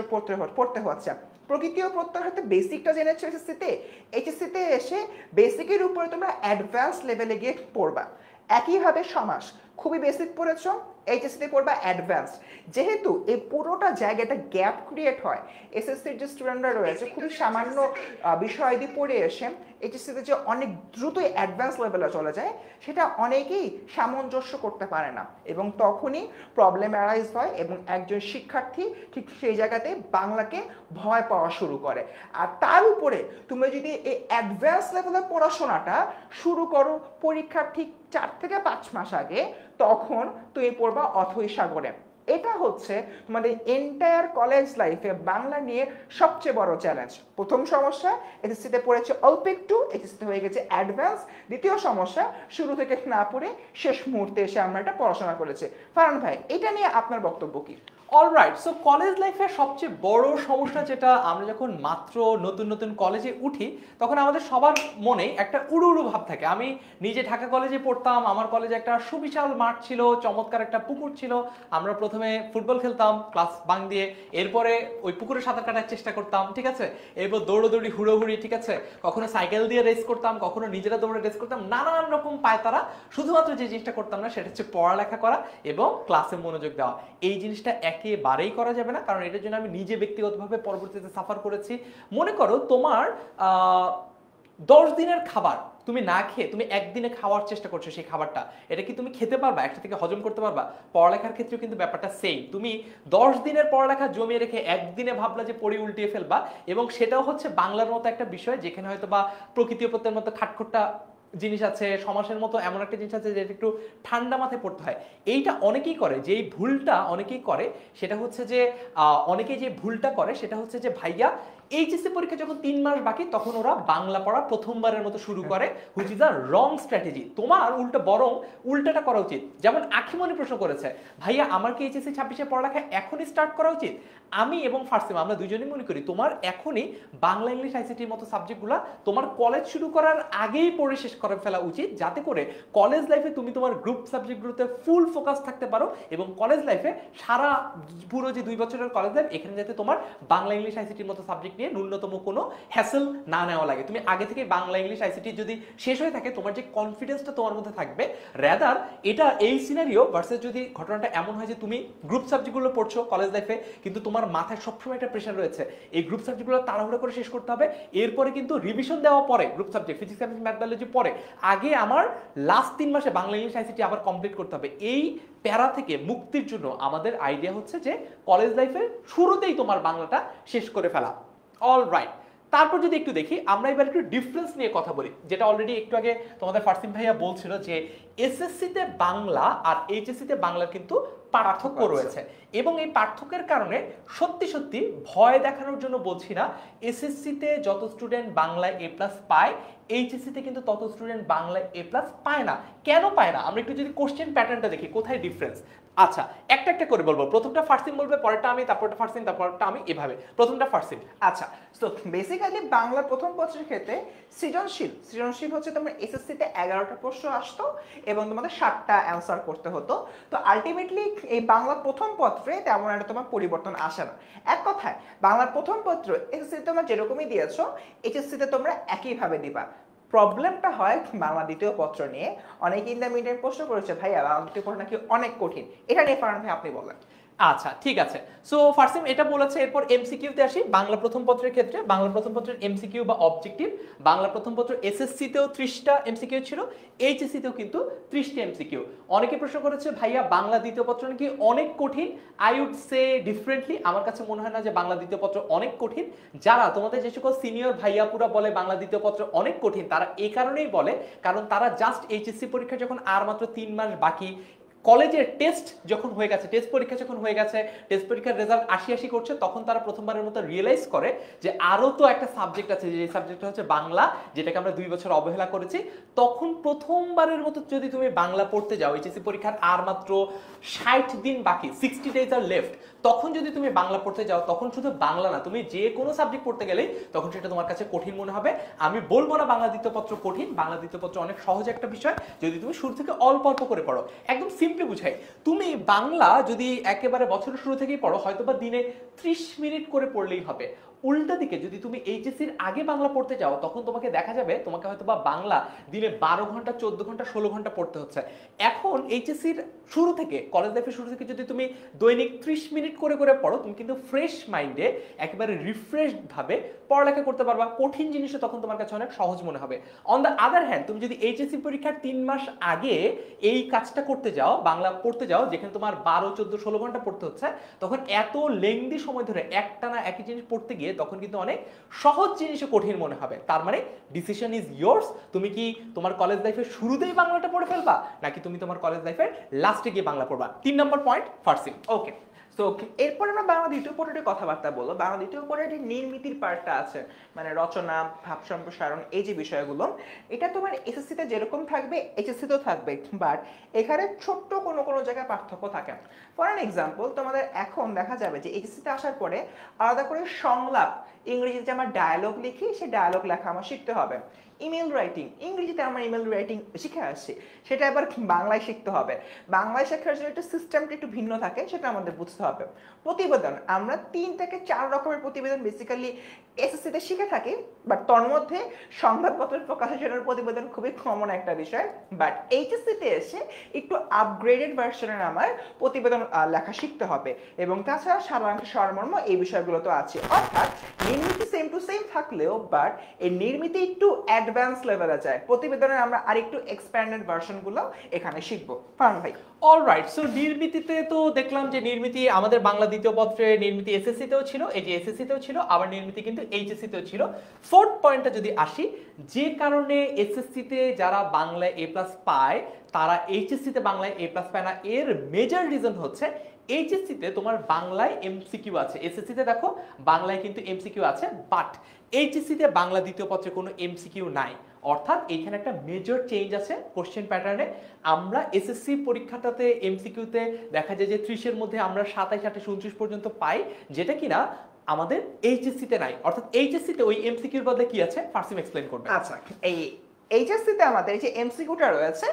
পড়তে হচ্ছে। প্রকৃতি ও প্রত্যয় হতে বেসিকটা জেনেছো এসএসসিতে, এইচএসসিতে এসে বেসিকের উপরে তোমরা অ্যাডভান্স লেভেলে গিয়ে পড়বা। একইভাবে সমাস খুবই বেসিক পড়েছো, এইচএসসিতে পড়বা অ্যাডভান্স। যেহেতু এই পুরোটা জায়গাটা গ্যাপ ক্রিয়েট হয়, এসএসসির যে স্টুডেন্টরা রয়েছে খুবই সামান্য বিষয় দিয়ে পড়ে এসে এইচএসসিতে যে অনেক দ্রুতই অ্যাডভান্স লেভেলে চলে যায়, সেটা অনেকেই সামঞ্জস্য করতে পারে না, এবং তখনই প্রবলেম অ্যারাইজ হয় এবং একজন শিক্ষার্থী ঠিক সেই জায়গাতে বাংলাকে ভয় পাওয়া শুরু করে। আর তার উপরে তুমি যদি এই অ্যাডভান্স লেভেলের পড়াশোনাটা শুরু করো পরীক্ষার ঠিক 4 থেকে 5 মাস আগে, তখন তুমি পড়বা অথৈ সাগরে। এটা হচ্ছে তোমাদের এন্টায়ার কলেজ লাইফে বাংলা নিয়ে সবচেয়ে বড় চ্যালেঞ্জ। প্রথম সমস্যা, এসএসসিতে পড়েছে অল্প একটু, এসএসসিতে হয়ে গেছে অ্যাডভান্স। দ্বিতীয় সমস্যা, শুরু থেকে না পড়ে শেষ মুহূর্তে এসে আমরা এটা পড়াশোনা করেছি। ফারহান ভাই, এটা নিয়ে আপনার বক্তব্য কি? অলরাইট, সো কলেজ লাইফের সবচেয়ে বড় সমস্যা যেটা, আমরা যখন মাত্র নতুন নতুন কলেজে উঠি তখন আমাদের সবার মনে একটা উড়ু উড়ু ভাব থাকে। আমি নিজে ঢাকা কলেজে পড়তাম, আমার কলেজে একটা সুবিশাল মাঠ ছিল, চমৎকার একটা পুকুর ছিল। আমরা প্রথমে ফুটবল খেলতাম ক্লাস বাং দিয়ে, এরপরে ওই পুকুরে সাঁতার কাটার চেষ্টা করতাম, ঠিক আছে, এরপর দৌড়োদৌড়ি হুড়োহুড়ি, ঠিক আছে, কখনো সাইকেল দিয়ে রেস করতাম, কখনো নিজেরা দৌড়ে রেস করতাম, নানান রকম পায়তারা। শুধুমাত্র যে জিনিসটা করতাম না সেটা হচ্ছে পড়ালেখা করা এবং ক্লাসে মনোযোগ দেওয়া। এই জিনিসটা একেবারেই করা যাবে না, কারণ এটার জন্য আমি নিজে ব্যক্তিগতভাবে পরবর্তীতে সাফার করেছি। মনে করো তোমার 10 দিনের খাবার তুমি না খেয়ে তুমি একদিনে খাওয়ার চেষ্টা করছো, সেই খাবারটা এটা কি তুমি খেতে পারবা, একটা থেকে হজম করতে পারবা? পড়ালেখার ক্ষেত্রেও কিন্তু ব্যাপারটা সেম। তুমি 10 দিনের পড়ালেখা জমিয়ে রেখে একদিনে ভাবলা যে পড়ি উল্টিয়ে ফেলবা, এবং সেটাও হচ্ছে বাংলার মতো একটা বিষয় যেখানে হয়তো বা প্রকৃতি প্রত্যের মতো খাটখোট্টা জিনিস আছে, সমাসের মতো এমন একটা জিনিস আছে যেটা একটু ঠান্ডা মাথায় পড়তে হয়। এইটা অনেকেই করে, যেই ভুলটা অনেকেই করে সেটা হচ্ছে যে অনেকেই যে ভুলটা করে সেটা হচ্ছে যে ভাইয়া এইচএসসি পরীক্ষা যখন 3 মাস বাকি তখন ওরা বাংলা পড়া প্রথমবারের মতো শুরু করে, which is a wrong strategy. তোমার উল্টাটা করা উচিত। যেমন আখিমনি প্রশ্ন করেছে, ভাইয়া আমার কি এইচএসসি 26-এ পড়ালেখা এখনই স্টার্ট করা উচিত? আমি এবং ফার্সিমা আমরা দুজনেই মনে করি তোমার এখনই বাংলা, ইংলিশ, আইসিটির মতো সাবজেক্টগুলো তোমার কলেজ শুরু করার আগেই পড়ে শেষ করে ফেলা উচিত, যাতে করে কলেজ লাইফে তুমি তোমার গ্রুপ সাবজেক্টগুলোতে ফুল ফোকাস থাকতে পারো, এবং কলেজ লাইফে সারা পুরো যে 2 বছরের কলেজ লাইফ এখানে যাতে তোমার বাংলা, ইংলিশ, আইসিটির মতো সাবজেক্ট নিয়ে ন্যূনতম কোনো হ্যাসেল না নেওয়া লাগে। তুমি আগে থেকে বাংলা, ইংলিশ, আইসিটি যদি শেষ হয়ে থাকে তোমার যে কনফিডেন্সটা তোমার মধ্যে থাকবে, রাদার এটা এই সিনারিও ভার্সেস যদি ঘটনাটা এমন হয় যে তুমি গ্রুপ সাবজেক্টগুলো পড়ছো কলেজ লাইফে কিন্তু তোমার মাথায় সবসময় একটা প্রেশার রয়েছে, এই গ্রুপ সাবজেক্টগুলো তাড়াহুড়ো করে শেষ করতে হবে, এরপরে কিন্তু রিভিশন দেওয়া পরে group subject physics, chemistry, math, biology পরে, আগে আমার লাস্ট 3 মাসে বাংলা, ইংলিশ, আইসিটি আবার কমপ্লিট করতে হবে। এই প্যারা থেকে মুক্তির জন্য আমাদের আইডিয়া হচ্ছে যে কলেজ লাইফের শুরুতেই তোমার বাংলাটা শেষ করে ফেলা। অলরাইট, তারপর যদি একটু দেখি আমরা এবার একটু ডিফারেন্স নিয়ে কথা বলি, যেটা অলরেডি একটু আগে তোমাদের ফার্সিম ভাইয়া বলছিল যে এসএসসিতে বাংলা আর এইচএসসিতে বাংলার কিন্তু পার্থক্য রয়েছে, এবং এই পার্থক্যের কারণে সত্যি সত্যি ভয় দেখানোর জন্য বলছি না, এসএসসিতে যত স্টুডেন্ট বাংলায় এ প্লাস পায় এইচএসসিতে কিন্তু তত স্টুডেন্ট বাংলায় এ প্লাস পায় না। কেন পায় না আমরা একটু যদি কোশ্চেন প্যাটার্নটা দেখি, কোথায় ডিফারেন্স। আচ্ছা, একটা একটা করে বলবো, প্রথমটা ফার্সিম বলবে, পরেরটা আমি, তারপরটা ফার্সিম, তারপরটা আমি, এভাবে। প্রথমটা ফার্সিম। আচ্ছা, তো বেসিক্যালি বাংলার প্রথম পত্রের ক্ষেত্রে সৃজনশীল হচ্ছে তোমার এসএসসিতে 11টা প্রশ্ন আসতো এবং তোমাদের 7টা অ্যান্সার করতে হতো। তো আলটিমেটলি এই বাংলা প্রথম পত্রে তেমন একটা তোমার পরিবর্তন আসে না। এক কথায় বাংলার প্রথম পত্র এসএসসিতে তোমরা যেরকমই দিয়েছো এইচএসসিতে তোমরা একইভাবে দিবা। প্রবলেমটা হয় বাংলা দ্বিতীয় পত্র নিয়ে। অনেকে ইন্টারমিডিয়েট প্রশ্ন করেছে, ভাইয়া বাংলা দ্বিতীয় পত্র নাকি অনেক কঠিন, এটা নিয়ে ফারহান ভাই আপনি বলেন। আচ্ছা ঠিক আছে, সো ফার্সিম এটা বলেছে। এরপর এমসিকিউতে আসি। বাংলা প্রথম পত্রের ক্ষেত্রে বাংলা প্রথম পত্রের এমসিকিউ বা অবজেক্টিভ, বাংলা প্রথম পত্র এসএসসিতেও 30টা এমসিকিউ ছিল, এইচএসসিতেও কিন্তু 30টা এমসিকিউ। অনেকে প্রশ্ন করেছে ভাইয়া বাংলা দ্বিতীয় পত্র নাকি অনেক কঠিন। আই উড সে ডিফারেন্টলি, আমার কাছে মনে হয় না যে বাংলা দ্বিতীয় পত্র অনেক কঠিন। যারা তোমাদের যে সকল সিনিয়র ভাইয়াপুরা বলে বাংলা দ্বিতীয় পত্র অনেক কঠিন, তারা এই কারণেই বলে কারণ তারা জাস্ট এইচএসসি পরীক্ষা যখন আর মাত্র 3 মাস বাকি, কলেজের টেস্ট যখন হয়ে গেছে, টেস্ট পরীক্ষা যখন হয়ে গেছে, টেস্ট পরীক্ষার রেজাল্ট আশি করছে, তখন তারা প্রথমবারের মতো রিয়েলাইজ করে যে আরো তো একটা সাবজেক্ট আছে, যে সাবজেক্টটা হচ্ছে বাংলা, যেটাকে আমরা 2 বছর অবহেলা করেছি। তখন প্রথমবারের মতো যদি তুমি বাংলা পড়তে যাও, এইচএসসি পরীক্ষার আর মাত্র 60 দিন বাকি, 60 days আর লেফট, তখন যদি তুমি বাংলা পড়তে যাও, তখন শুধু বাংলা না, তুমি যে কোনো সাবজেক্ট পড়তে গেলেই তখন সেটা তোমার কাছে কঠিন মনে হবে। আমি বলবো না বাংলা দ্বিতীয় পত্র কঠিন, বাংলা দ্বিতীয় পত্র অনেক সহজ একটা বিষয় যদি তুমি শুরু থেকে অল্প অল্প করে পড়ো। একদম সিম্পলি বুঝাই, তুমি বাংলা যদি একেবারে বছরের শুরু থেকেই পড়ো, হয়তোবা দিনে 30 মিনিট করে পড়লেই হবে। উল্টা দিকে যদি তুমি এইচএসসির আগে বাংলা পড়তে যাও, তখন তোমাকে দেখা যাবে তোমাকে হয়তোবা বাংলা দিনে 12 ঘন্টা, 14 ঘন্টা, 16 ঘন্টা পড়তে হচ্ছে। এখন এইচএসসির শুরু থেকে, কলেজ লাইফের শুরু থেকে যদি তুমি দৈনিক 30 মিনিট করে করে পড়ো, তুমি কিন্তু ফ্রেশ মাইন্ডে একেবারে রিফ্রেশড ভাবে পড়ালেখা করতে পারবা। কঠিন জিনিসও তখন তোমার কাছে অনেক সহজ মনে হবে। অন দ্য আদার হ্যান্ড, তুমি যদি এইচএসসি পরীক্ষার 3 মাস আগে এই কাজটা করতে যাও, বাংলা পড়তে যাও, যেখানে তোমার 12, 14, 16 ঘন্টা পড়তে হচ্ছে, তখন এত লেংদি সময় ধরে একটানা একই জিনিস পড়তে গিয়ে তখন কিন্তু অনেক সহজ জিনিসও কঠিন মনে হবে। তার মানে ডিসিশন ইজ ইয়োর্স। তুমি কি তোমার কলেজ লাইফের শুরুতেই বাংলাটা পড়ে ফেলবা, নাকি তুমি তোমার কলেজ লাইফের লাস্টে গিয়ে বাংলা পড়বা? 3 নম্বর পয়েন্ট ফার্সিম। ওকে, সো এরপর আমরা বাংলা দ্বিতীয় পর্যায়ে কথাবার্তা বলবো। বাংলা দ্বিতীয় পর্যায়ে নির্মিতির পার্টটা আছে, মানে রচনা, ভাব সম্প্রসারণ, এই যে বিষয়গুলো, এটা তোমার এসএসসি তে যেরকম থাকবে এইচএসসি তেও থাকবে, বাট এখানে ছোট্ট কোনো কোনো জায়গায় পার্থক্য থাকে। ফর অ্যান এক্সাম্পল, তোমাদের এখন দেখা যাবে যে এইচএসসি তে আসার পরে আলাদা করে সংলাপ, ইংরেজিতে আমার ডায়ালগ লিখি, সেই ডায়ালগ লেখা আমার শিখতে হবে। ইমেল রাইটিং, ইংরেজিতে আমরা ইমেল রাইটিং শিখে আসছি, সেটা এবার বাংলায় শিখতে হবে। বাংলায় শেখার জন্য একটু সিস্টেমটা একটু ভিন্ন থাকে, সেটা আমাদের বুঝতে হবে। প্রতিবেদন, আমরা 3 থেকে 4 রকমের প্রতিবেদন বেসিক্যালি এসএসসিতে শিখে থাকি, বাট তার মধ্যে সংবাদপত্র প্রকাশনের প্রতিবেদন খুবই কমন একটা বিষয়। বাট এইচএসসিতে এসে একটু আপগ্রেডেড ভার্সনের আমার প্রতিবেদন লেখা শিখতে হবে, এবং তাছাড়া সারাংশ সারমর্ম এই বিষয়গুলো তো আছে। অর্থাৎ নির্মিতি সেম টু সেম থাকলেও বাট এই নির্মিতি একটু অ্যাডভান্স লেভেলে যায়। প্রতিবেদনের আমরা আরেকটু এক্সপ্যান্ডেড ভার্সনগুলো এখানে শিখবো। ফারহান ভাই। অলরাইট, সো নির্মিতিতে তো দেখলাম যে নির্মিতি আমাদের বাংলা দ্বিতীয় পত্রে নির্মিতি এসএসসি তেও ছিল, এই যে এসএসসি তেও ছিল, আবার নির্মিতি কিন্তু এইচএসসি তেও ছিল। ফোর্থ পয়েন্টটা যদি আসি, যে কারণে এসএসসি তে যারা বাংলায় এ প্লাস পায় তারা এইচএসসি তে বাংলায় এ প্লাস পায় না, এর মেজর রিজন হচ্ছে এইচএসসি তে তোমার বাংলায় এমসিকিউ আছে। এসএসসি তে দেখো বাংলায় কিন্তু এমসিকিউ আছে, বাট এইচএসসি তে বাংলা দ্বিতীয় পত্রে কোনো এমসিকিউ নাই। অর্থাৎ এইখানে একটা মেজর চেঞ্জ আছে কোশ্চেন প্যাটার্নে। আমরা এসএসসি পরীক্ষাটাতে এমসিকিউতে দেখা যায় যে 30-এর মধ্যে আমরা 27, 28, 29 পর্যন্ত পাই, যেটা কিনা আমাদের এইচএসসি তে নাই। অর্থাৎ এইচএসসি তে ওই এমসিকিউর বদলে কি আছে, ফার্সিম এক্সপ্লেইন করবে। আচ্ছা, এই এইচএসসিতে আমাদের এই যে এমসিকিউটা রয়েছে,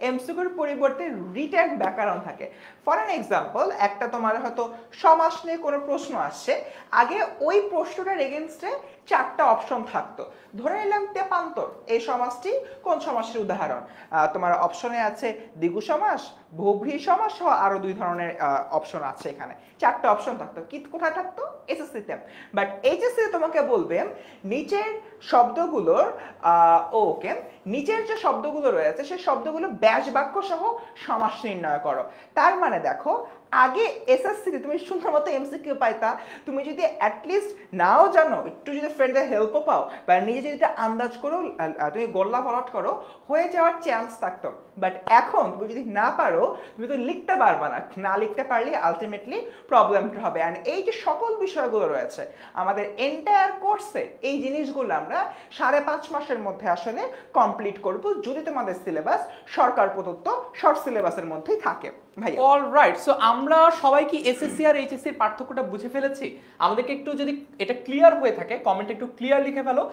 এমসিকিউর পরিবর্তে রিটেন ব্যাকরণ থাকে। ফর অ্যান এক্সাম্পল, একটা তোমার হয়তো সমাস নিয়ে কোনো প্রশ্ন আসছে, আগে ওই প্রশ্নটার এগেনস্টে 4টা অপশন থাকতো। ধরে নিলাম তেপান্তর, এই সমাসটি কোন সমাসের উদাহরণ? তোমার অপশনে আছে দ্বিগু সমাস, বহুব্রীহি সমাস সহ আরো 2 ধরনের অপশন আছে। এখানে 4টা অপশন থাকতো। কি কোথায় থাকতো? এসএসসিতে। বাট এইচএসসিতে তোমাকে বলবে নিচের শব্দগুলোর ওকে, নিচের যে শব্দগুলো রয়েছে সেই শব্দগুলো ব্যাস বাক্য সহ সমাস নির্ণয় করো। তার মানে দেখো, আগে এসএসসিতে তুমি সুন্দর মতো এমসিকিউ পাইতা, তুমি যদি অ্যাটলিস্ট নাও জানো, একটু যদি ফ্রেন্ডের হেল্পও পাও, বা নিজে যদি এটা আন্দাজ করো, তুমি গোল্লা ফলট করো, হয়ে যাওয়ার চান্স থাকতো। বাট এখন তুমি যদি না পারো, তুমি তো লিখতে পারবে না, না লিখতে পারলে আলটিমেটলি প্রবলেমটা হবে। অ্যান্ড এই যে সকল বিষয়গুলো রয়েছে আমাদের এন্টায়ার কোর্সে, এই জিনিসগুলো আমরা 5.5 মাসের মধ্যে আসলে কমপ্লিট করব, যদি তোমাদের সিলেবাস সরকার প্রদত্ত শর্ট সিলেবাসের মধ্যেই থাকে। ভাই অলরাইট, সো আমরা সবাই কি এসএসসি আর এইচএসসি এর পার্থক্যটা বুঝে ফেলেছি? আমাদেরকে একটু যদি এটা ক্লিয়ার হয়ে থাকে কমেন্টে একটু ক্লিয়ার লিখে ফেলো।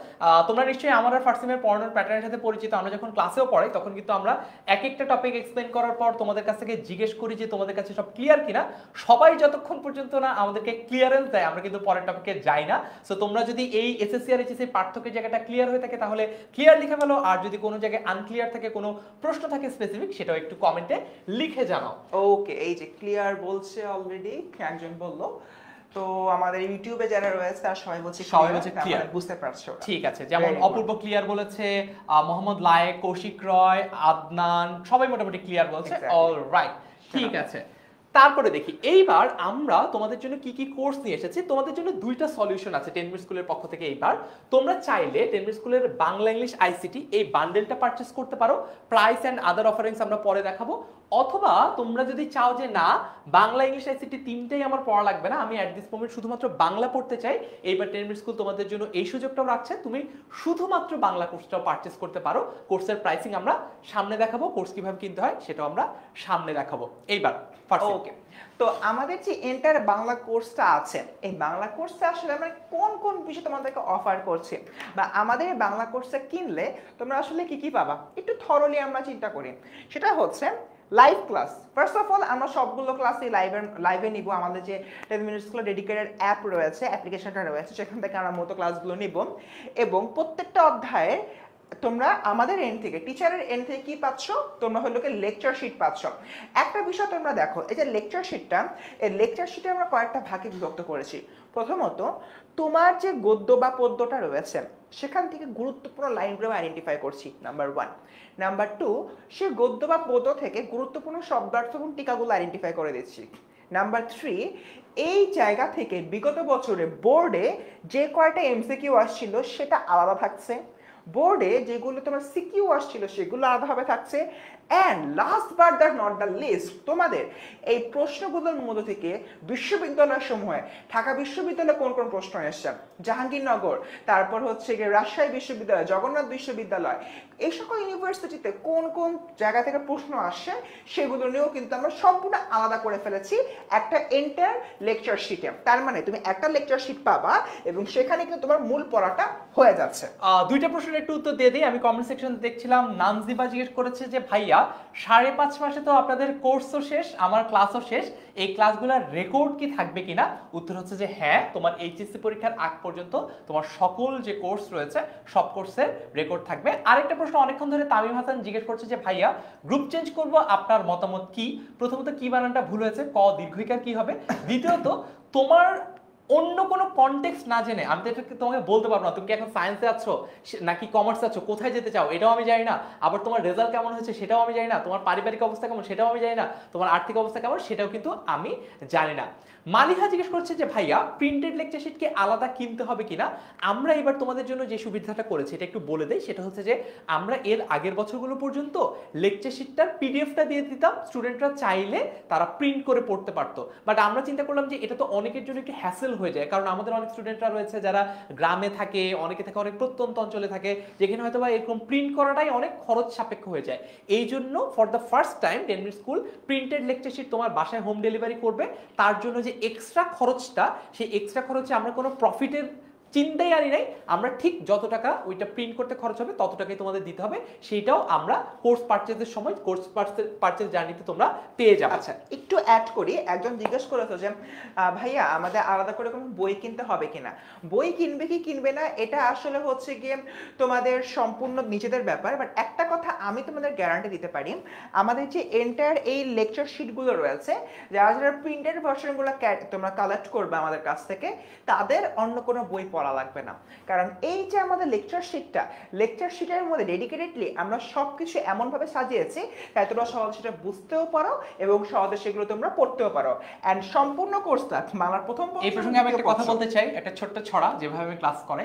তোমরা নিশ্চয়ই আমার আর ফার্সিমের পড়ানোর প্যাটার্নের সাথে পরিচিত। আমরা যখন ক্লাসেও পড়াই তখন কিন্তু আমরা এক একটা টপিক এক্সপ্লেইন করার পর তোমাদের কাছ থেকে জিজ্ঞেস করি যে তোমাদের কাছে সব ক্লিয়ার কিনা। সবাই যতক্ষণ পর্যন্ত না আমাদেরকে ক্লিয়ারেন্স দেয় আমরা কিন্তু পরের টপিকে যাই না। সো তোমরা যদি এই এসএসসি আর এইচএসসি পার্থক্যের জায়গাটা ক্লিয়ার হয়ে থাকে তাহলে ক্লিয়ার লিখে ফেলো, আর যদি কোনো জায়গায় আনক্লিয়ার থাকে, কোনো প্রশ্ন থাকে স্পেসিফিক, সেটাও একটু কমেন্টে লিখে জানাও। ওকে, এই যে ক্লিয়ার বলছে অলরেডি একজন বললো, তো আমাদের ইউটিউবে যারা রয়েছে তারা সবাই বলছে ক্লিয়ার, বুঝতে পারছো? ঠিক আছে, যেমন অপূর্ব ক্লিয়ার বলেছে, মোহাম্মদ লায়েক, কৌশিক রয়, আদনান, সবাই মোটামুটি ক্লিয়ার বলছে। অলরাইট, ঠিক আছে। তারপরে দেখি এইবার আমরা তোমাদের জন্য কি কি কোর্স নিয়ে এসেছি। তোমাদের জন্য 2টা সলিউশন আছে 10 মিনিট স্কুলের পক্ষ থেকে। এইবার তোমরা চাইলে 10 মিনিট স্কুলের বাংলা ইংলিশ আইসিটি এই বান্ডেলটা পারচেজ করতে পারো। প্রাইস এন্ড আদার অফারিংস আমরা পরে দেখাবো। অথবা তোমরা যদি চাও যে না, বাংলা ইংলিশ আইসিটি তিনটেই আমার পড়া লাগবে না, আমি অ্যাট দিস মোমেন্ট শুধুমাত্র বাংলা পড়তে চাই, এইবার 10 মিনিট স্কুল তোমাদের জন্য এই সুযোগটাও রাখছে। তুমি শুধুমাত্র বাংলা কোর্সটাও পারচেজ করতে পারো। কোর্সের প্রাইসিং আমরা সামনে দেখাবো, কোর্স কিভাবে কিনতে হয় সেটাও আমরা সামনে দেখাবো। এইবার ওকে, তো আমাদের যে এন্টার বাংলা কোর্সটা আছে, এই বাংলা কোর্সটা আসলে আমরা কোন কোন বিষয় তোমাদেরকে অফার করছি, বা আমাদের বাংলা কোর্সটা কিনলে তোমরা আসলে কি কি পাবা, একটু থরলি আমরা চিন্তা করি। সেটা হচ্ছে live class. First of all আমরা সবগুলো ক্লাসই লাইভে নিব। আমাদের যে 10 মিনিট স্কুলের ডেডিকেটেড অ্যাপ রয়েছে, অ্যাপ্লিকেশনটা রয়েছে, সেখান থেকে আমরা মতো ক্লাসগুলো নিব। এবং প্রত্যেকটা অধ্যায়ে তোমরা আমাদের এন্ড থেকে, টিচারের এন্ড থেকে কি পাচ্ছ, তোমরা হলো কি লেকচার শিট পাচ্ছ। একটা বিষয় তোমরা দেখো, এই যে লেকচার শিটটা, এই লেকচার শিটে আমরা কয়েকটা ভাগে বিভক্ত করেছি। প্রথমত, তোমার যে গদ্য বা পদ্যটা রয়েছে সেখান থেকে গুরুত্বপূর্ণ লাইনগুলো আইডেন্টিফাই করছি, নাম্বার 1। নাম্বার 2, সে গদ্য বা পদ্য থেকে গুরুত্বপূর্ণ শব্দার্থ এবং টিকাগুলো আইডেন্টিফাই করে দিচ্ছি। নাম্বার 3, এই জায়গা থেকে বিগত বছরে বোর্ডে যে কয়টা এমসিকিউ আসছিল সেটা আলাদা থাকছে, বোর্ডে যেগুলো তোমার সিকিউ আসছিল সেগুলো আলাদাভাবে থাকছে, and last but that not the list, তোমাদের এই প্রশ্নগুলোর মধ্যে থেকে বিশ্ববিদ্যালয় সমূহে ঢাকা বিশ্ববিদ্যালয়ে কোন কোন প্রশ্ন এসছে, জাহাঙ্গীরনগর, তারপর হচ্ছে গিয়ে রাজশাহী বিশ্ববিদ্যালয়, জগন্নাথ বিশ্ববিদ্যালয়, এই সকল ইউনিভার্সিটিতে কোন কোন জায়গা থেকে প্রশ্ন আসছে সেগুলো নিয়েও কিন্তু আমরা সম্পূর্ণ আলাদা করে ফেলেছি একটা এন্টায়ার লেকচার শিটে। তার মানে তুমি একটা লেকচার শিট পাবা এবং সেখানে কিন্তু তোমার মূল পড়াটা হয়ে যাচ্ছে। দুইটা প্রশ্নের একটু উত্তর দিয়ে দিই। আমি কমেন্ট সেকশন দেখছিলাম, নানজিবা জিজ্ঞেস করেছে যে ভাইয়া 5.5 মাসে তো আপনাদের কোর্সও শেষ, আমার ক্লাসও শেষ, এই ক্লাসগুলোর রেকর্ড কি থাকবে কিনা? উত্তর হচ্ছে যে হ্যাঁ, তোমার এইচএসসি পরীক্ষার আগ পর্যন্ত তোমার সকল যে কোর্স রয়েছে সব কোর্সের রেকর্ড থাকবে। আরেকটা প্রশ্ন অনেকক্ষণ ধরে তামিম হাসান জিজ্ঞেস করছে যে ভাইয়া গ্রুপ চেঞ্জ করব, আপনার মতামত কি? প্রথমত কি বানানটা ভুল হয়েছে, ক দীর্ঘিকার কি হবে? দ্বিতীয়ত তোমার অন্য কোনো কনটেক্সট না জেনে আমি তো এটা তোমাকে বলতে পারবো না তুমি কি এখন সায়েন্সে আছো নাকি কমার্সে আছো, কোথায় যেতে চাও এটাও আমি জানি না, আবার তোমার রেজাল্ট কেমন হয়েছে সেটাও আমি জানি না, তোমার পারিবারিক অবস্থা কেমন সেটাও আমি জানি না, তোমার আর্থিক অবস্থা কেমন সেটাও কিন্তু আমি জানি না। মালিহা জিজ্ঞেস করছে যে ভাইয়া প্রিন্টেড লেকচার শিট কি আলাদা কিনতে হবে কিনা? আমরা এবার তোমাদের জন্য যে সুবিধাটা করেছি এটা একটু বলে দেই, সেটা হচ্ছে যে আমরা এর আগের বছরগুলো পর্যন্ত লেকচার শিটটার পিডিএফটা দিয়ে দিতাম, স্টুডেন্টরা চাইলে তারা প্রিন্ট করে পড়তে পারতো। বাট আমরা চিন্তা করলাম যে এটা তো অনেকের জন্য একটু হ্যাসেল হয়ে যায়, কারণ আমাদের অনেক স্টুডেন্টরা রয়েছে যারা গ্রামে থাকে, অনেকে থাকে অনেক প্রত্যন্ত অঞ্চলে থাকে, যেখানে হয়তো বা এরকম প্রিন্ট করাটাই অনেক খরচ সাপেক্ষ হয়ে যায়। এই জন্য ফর দ্য ফার্স্ট টাইম ডেনমিট স্কুল প্রিন্টেড লেকচার শিট তোমার বাসায় হোম ডেলিভারি করবে। তার জন্য যে এক্সট্রা খরচটা, সেই এক্সট্রা খরচে আমরা কোনো প্রফিটের চিন্তাই আনি নাই, আমরা ঠিক যত টাকা ওইটা প্রিন্ট করতে খরচ হবে তত টাকাই তোমাদের দিতে হবে, সেইটাও আমরা কোর্স পারচেজের সময় কোর্স পারচেজ জার্নিতে তোমরা পেয়ে যাবে। আচ্ছা একটু অ্যাড করি, একজন জিজ্ঞেস করেছে যে ভাইয়া আমাদের আলাদা করে কোনো বই কিনতে হবে কিনা। বই কিনবে কি কিনবে না এটা আসলে হচ্ছে গিয়ে তোমাদের সম্পূর্ণ নিজেদের ব্যাপার, বাট একটা কথা আমি তোমাদের গ্যারান্টি দিতে পারি, আমাদের যে এন্টায়ার এই লেকচার শিটগুলো রয়েছে, যারা যারা প্রিন্টেড ভার্সনগুলো তোমরা কালেক্ট করবে আমাদের কাছ থেকে, তাদের অন্য কোনো বই পড়া লাগবে না। কারণ এই যে আমাদের লেকচার শিটের মধ্যে ডেডিকেটেডলি আমরা সবকিছু এমনভাবে সাজিয়েছি তাই তোমরা সহজে সেটা বুঝতেও পারো এবং সহজে সেগুলো তোমরা পড়তেও পারো। এন্ড সম্পূর্ণ কোর্সটা বাংলার প্রথম এই প্রসঙ্গে আমি একটা কথা বলতে চাই, একটা ছোট্ট ছড়া যেভাবে আমি ক্লাস করে,